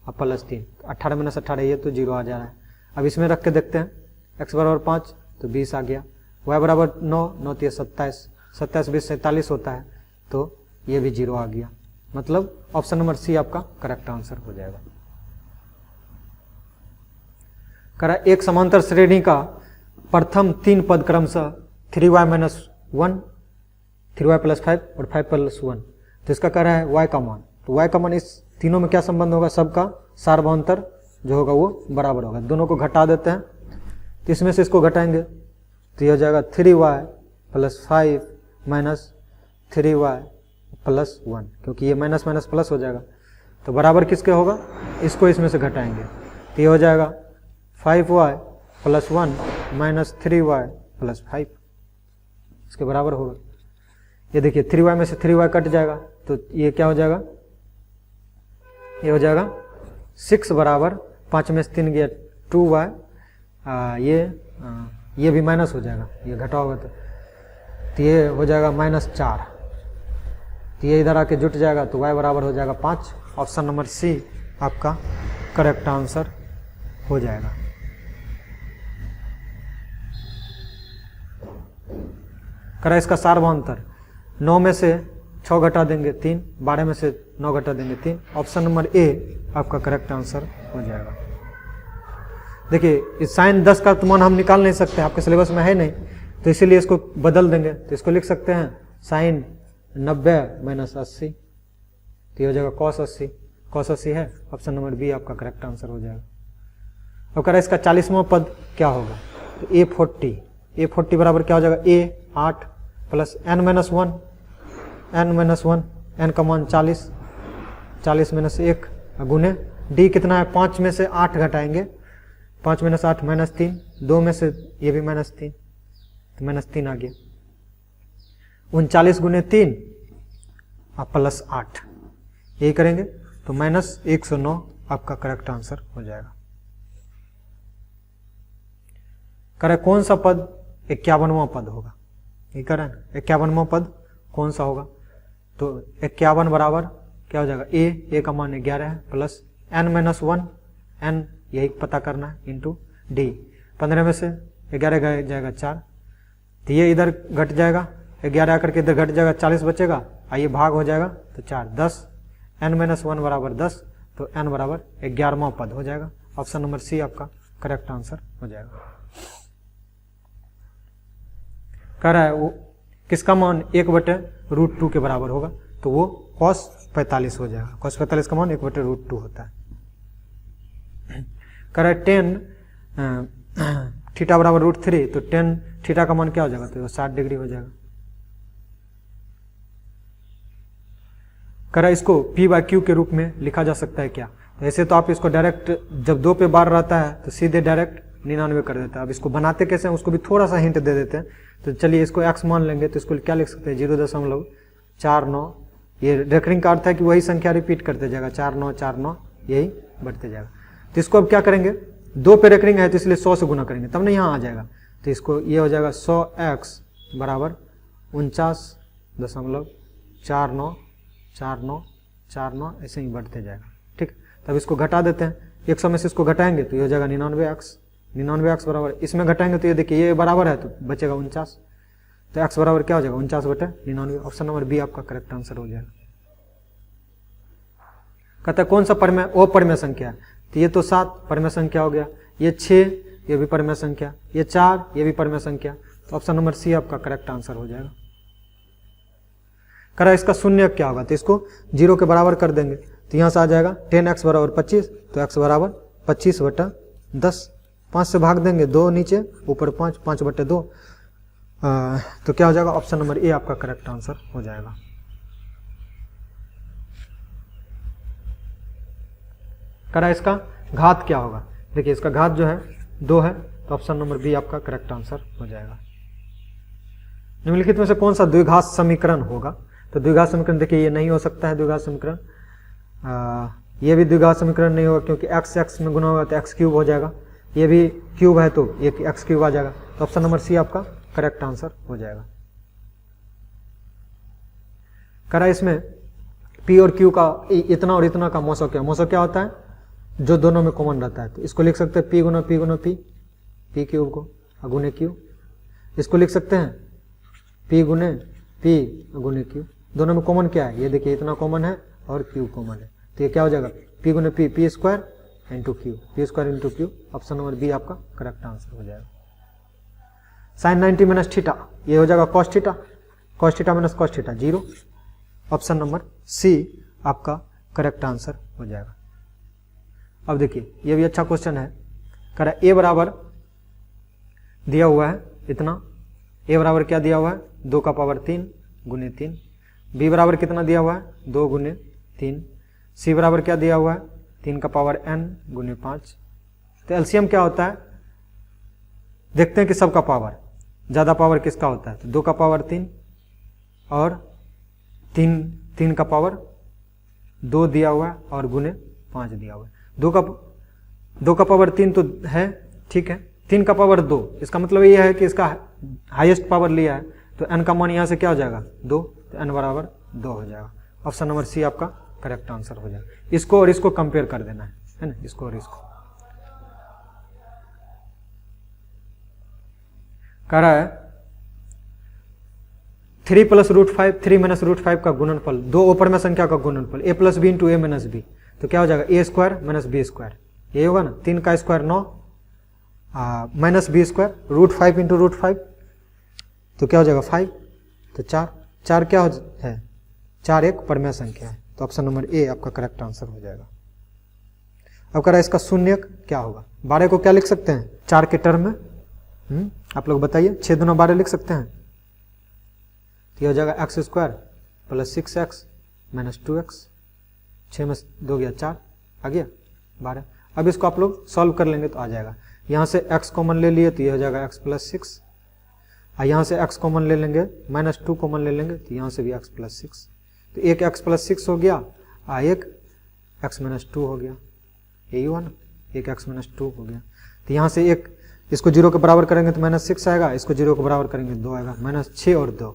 अब प्लस 3, 18 - 18 ये तो 0 आ जा रहा है। अब इसमें रख के देखते हैं, x बराबर 5 तो 20 आ गया, y बराबर 9, 9 × 27, 27 20 47 होता है, तो ये भी 0 आ गया, मतलब ऑप्शन नंबर सी आपका करेक्ट आंसर हो जाएगा। करा एक समांतर श्रेणी का प्रथम 3 पद क्रमशः 3y - 1, 3y + 5 और 5 + 1, तो इसका कह रहा है y का मान, तो y का मान इस तीनों में क्या संबंध होगा, सबका सार्वभौमंतर जो होगा वो बराबर होगा, दोनों को घटा देते हैं, तो इसमें से इसको घटाएंगे तो ये हो जाएगा 3y + 5 - 3y + 1, क्योंकि ये माइनस माइनस प्लस हो जाएगा, तो बराबर किसके होगा, इसको इसमें से घटाएंगे तो ये हो जाएगा 5y + 1 - 3y + 5, इसके बराबर होगा। ये देखिए 3y में से 3y कट जाएगा तो ये क्या हो जाएगा, ये हो जाएगा 6 बराबर 5 में से 3 गया 2y, ये भी माइनस हो जाएगा, ये घटा होगा तो ये हो जाएगा -4, तो ये इधर आके जुट जाएगा तो y बराबर हो जाएगा 5। ऑप्शन नंबर सी आपका करेक्ट आंसर हो जाएगा। करा इसका सार्वभौमंतर 9 में से 6 घटा देंगे 3, 12 में से 9 घटा देंगे 3, ऑप्शन नंबर ए आपका करेक्ट आंसर हो जाएगा। देखिए इस साइन 10 का तो मान हम निकाल नहीं सकते, आपके सिलेबस में है नहीं, तो इसीलिए इसको बदल देंगे, तो इसको लिख सकते हैं साइन 90 - 80, तो ये हो जाएगा cos 80, cos 80 है, ऑप्शन नंबर बी आपका करेक्ट आंसर हो जाएगा। अब कह रहा है इसका 40वां पद क्या होगा, तो a40 बराबर क्या हो जाएगा, a 8 + n - 1, n का मान 40, 40 में से 1 गुने डी कितना है 5 में से 8 घटाएंगे 5 में से 8 -3 2 में से ये भी -3 तो -3 आ गया 39 गुने 3 और +8 यही करेंगे तो -109 आपका करेक्ट आंसर हो जाएगा। करे कौन सा पद 51वां पद होगा, ये करें 51वां पद कौन सा होगा, तो 51 बराबर क्या हो जाएगा ए का मान 11 है प्लस n-1 n यही पता करना है इंटू डी 15 में से 11 जाएगा 4 तो ये इधर घट जाएगा 11 आकर के इधर घट जाएगा 40 बचेगा आइए भाग हो जाएगा तो 4 10 n-1 बराबर 10 तो n बराबर 11वां पद हो जाएगा। ऑप्शन नंबर सी आपका करेक्ट आंसर हो जाएगा। कह रहा है वो किसका मान 1/√2 के बराबर होगा तो वो cos 45 हो जाएगा। cos 45 का मान 1/√2 होता है। कह रहा है 10 थीटा बराबर √3 तो 10 थीटा का मान क्या हो जाएगा तो 60 डिग्री हो जाएगा। कह रहा है इसको P/Q के रूप में लिखा जा सकता है क्या, तो ऐसे तो आप इसको डायरेक्ट जब 2 पे बार रहता है तो सीधे डायरेक्ट 99 कर देता है। अब इसको बनाते कैसे हैं उसको भी थोड़ा सा हिंट दे देते हैं। तो चलिए इसको x मान लेंगे तो इसको क्या लिख सकते हैं 0.49 ये रेकरिंग का अर्थ है कि वही संख्या रिपीट करते जाएगा 4949 यही बढ़ते जाएगा। तो इसको अब क्या करेंगे 2 पे रेकरिंग है तो इसलिए 100 से गुना करेंगे तब ना यहाँ आ जाएगा तो इसको ये हो जाएगा 100x बराबर 49.494949 ऐसे ही बढ़ते जाएगा। ठीक, तब इसको घटा देते हैं 100 में से इसको घटाएंगे तो ये हो जाएगा 99x बराबर इसमें घटाएंगे तो ये देखिए ये बराबर है तो बचेगा 49 तो x बराबर क्या हो जाएगा 49/99। ऑप्शन नंबर बी आपका करेक्ट आंसर हो जाएगा। कहता है कौन सा परमेय अपरमेय संख्या है, तो ये तो 7 परमेय संख्या हो गया, ये 6 ये भी परमेय संख्या, ये 4 ये भी परमेय संख्या, तो ऑप्शन नंबर सी आपका करेक्ट आंसर हो जाएगा। कह रहा है इसका शून्य क्या होगा, तो इसको 0 के बराबर कर देंगे तो यहाँ से आ जाएगा 10x बराबर 25 तो x बराबर 25/10 5 से भाग देंगे 2 नीचे ऊपर 5 5/2 तो क्या हो जाएगा ऑप्शन नंबर ए आपका करेक्ट आंसर हो जाएगा। कह रहा है इसका घात क्या होगा, देखिए इसका घात जो है 2 है तो ऑप्शन नंबर बी आपका करेक्ट आंसर हो जाएगा। निम्नलिखित में से कौन सा द्विघात समीकरण होगा, तो द्विघात समीकरण देखिए ये नहीं हो सकता है द्विघात समीकरण, ये भी द्विघात समीकरण नहीं होगा क्योंकि x में गुना होगा तो x³ हो जाएगा, ये भी क्यूब है तो ये x³ आ जाएगा, तो ऑप्शन नंबर सी आपका करेक्ट आंसर हो जाएगा। कह रहा है इसमें p और q का इतना और इतना का मौसो क्या होता है जो दोनों में कॉमन रहता है, तो इसको लिख सकते हैं p गुना p p³ को गुने q, इसको लिख सकते हैं p गुने q, दोनों में कॉमन क्या है ये देखिए इतना कॉमन है और q कॉमन है तो ये क्या हो जाएगा p गुने p square into q q, option number B आपका करेक्ट आंसर हो जाएगा। sin 90 माइनस थीटा ये हो जाएगा cos theta minus cos theta 0, option number C आपका करेक्ट आंसर हो जाएगा। अब देखिए ये भी अच्छा क्वेश्चन है, कह रहा है a बराबर दिया हुआ है इतना, a बराबर क्या दिया हुआ है 2 का पावर 3 गुने 3, b बराबर कितना दिया हुआ है 2 गुने 3, c बराबर क्या दिया हुआ है 3 का पावर n गुने 5, तो एलसीएम क्या होता है देखते हैं कि सबका पावर ज़्यादा पावर किसका होता है, तो 2 का पावर 3 और 3 का पावर 2 दिया हुआ है और गुने 5 दिया हुआ है, 2 का पावर 3 तो है ठीक है, 3 का पावर 2 इसका मतलब ये है कि इसका हाईएस्ट पावर लिया है तो n का मान यहाँ से क्या हो जाएगा 2 तो n बराबर 2 हो जाएगा। ऑप्शन नंबर सी आपका करेक्ट आंसर हो जाएगा। इसको और इसको कंपेयर कर देना है ना, इसको और इसको। कह रहा है 3 + √5 3 - √5 का गुणनफल, दो अपरमेय संख्या का गुणनफल a + b into a - b, तो क्या हो जाएगा a² - b², यही होगा ना, 3 का स्क्वायर 9 माइनस b² √5 इंटू √5 तो क्या हो जाएगा 5, तो 4 क्या है 4 एक परमेय संख्या है, तो ऑप्शन नंबर ए आपका करेक्ट आंसर हो जाएगा। अब कह रहा है इसका शून्य क्या होगा, 12 को क्या लिख सकते हैं 4 के टर्म में, आप लोग बताइए 6 दूना 12 लिख सकते हैं, तो ये हो जाएगा x² + 6x - 2x, 6 में 2 गया 4, आ गया 12। अब इसको आप लोग सॉल्व कर लेंगे तो आ जाएगा। यहाँ से x कॉमन ले लिए तो ये हो जाएगा x प्लस 6, और यहाँ से x कॉमन ले लेंगे, -2 कॉमन ले लेंगे तो यहाँ से भी x प्लस 6, तो एक x प्लस 6 हो गया और एक x माइनस 2 हो गया, यही हुआ ना, एक x माइनस 2 हो गया। तो यहाँ से एक इसको 0 के बराबर करेंगे तो -6 आएगा, इसको 0 के बराबर करेंगे 2 आएगा, -6 और 2,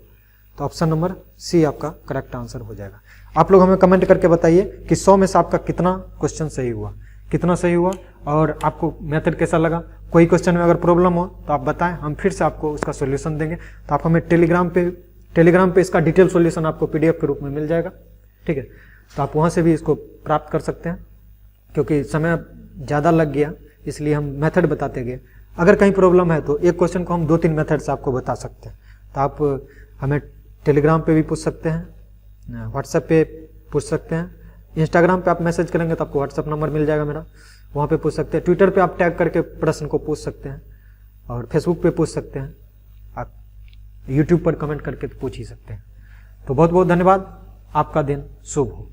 तो ऑप्शन नंबर सी आपका करेक्ट आंसर हो जाएगा। आप लोग हमें कमेंट करके बताइए कि 100 में से आपका कितना क्वेश्चन सही हुआ, कितना सही हुआ, और आपको मेथड कैसा लगा। कोई क्वेश्चन में अगर प्रॉब्लम हो तो आप बताएं, हम फिर से आपको उसका सॉल्यूशन देंगे। तो आप हमें टेलीग्राम पे इसका डिटेल सॉल्यूशन आपको PDF के रूप में मिल जाएगा, ठीक है। तो आप वहाँ से भी इसको प्राप्त कर सकते हैं, क्योंकि समय ज़्यादा लग गया इसलिए हम मेथड बताते गए। अगर कहीं प्रॉब्लम है तो एक क्वेश्चन को हम 2-3 मेथड से आपको बता सकते हैं। तो आप हमें टेलीग्राम पे भी पूछ सकते हैं, व्हाट्सएप पे पूछ सकते हैं, इंस्टाग्राम पे आप मैसेज करेंगे तो आपको व्हाट्सएप नंबर मिल जाएगा मेरा, वहाँ पे पूछ सकते हैं, ट्विटर पे आप टैग करके प्रश्न को पूछ सकते हैं, और फेसबुक पे पूछ सकते हैं, आप यूट्यूब पर कमेंट करके तो पूछ ही सकते हैं। तो बहुत बहुत धन्यवाद, आपका दिन शुभ हो।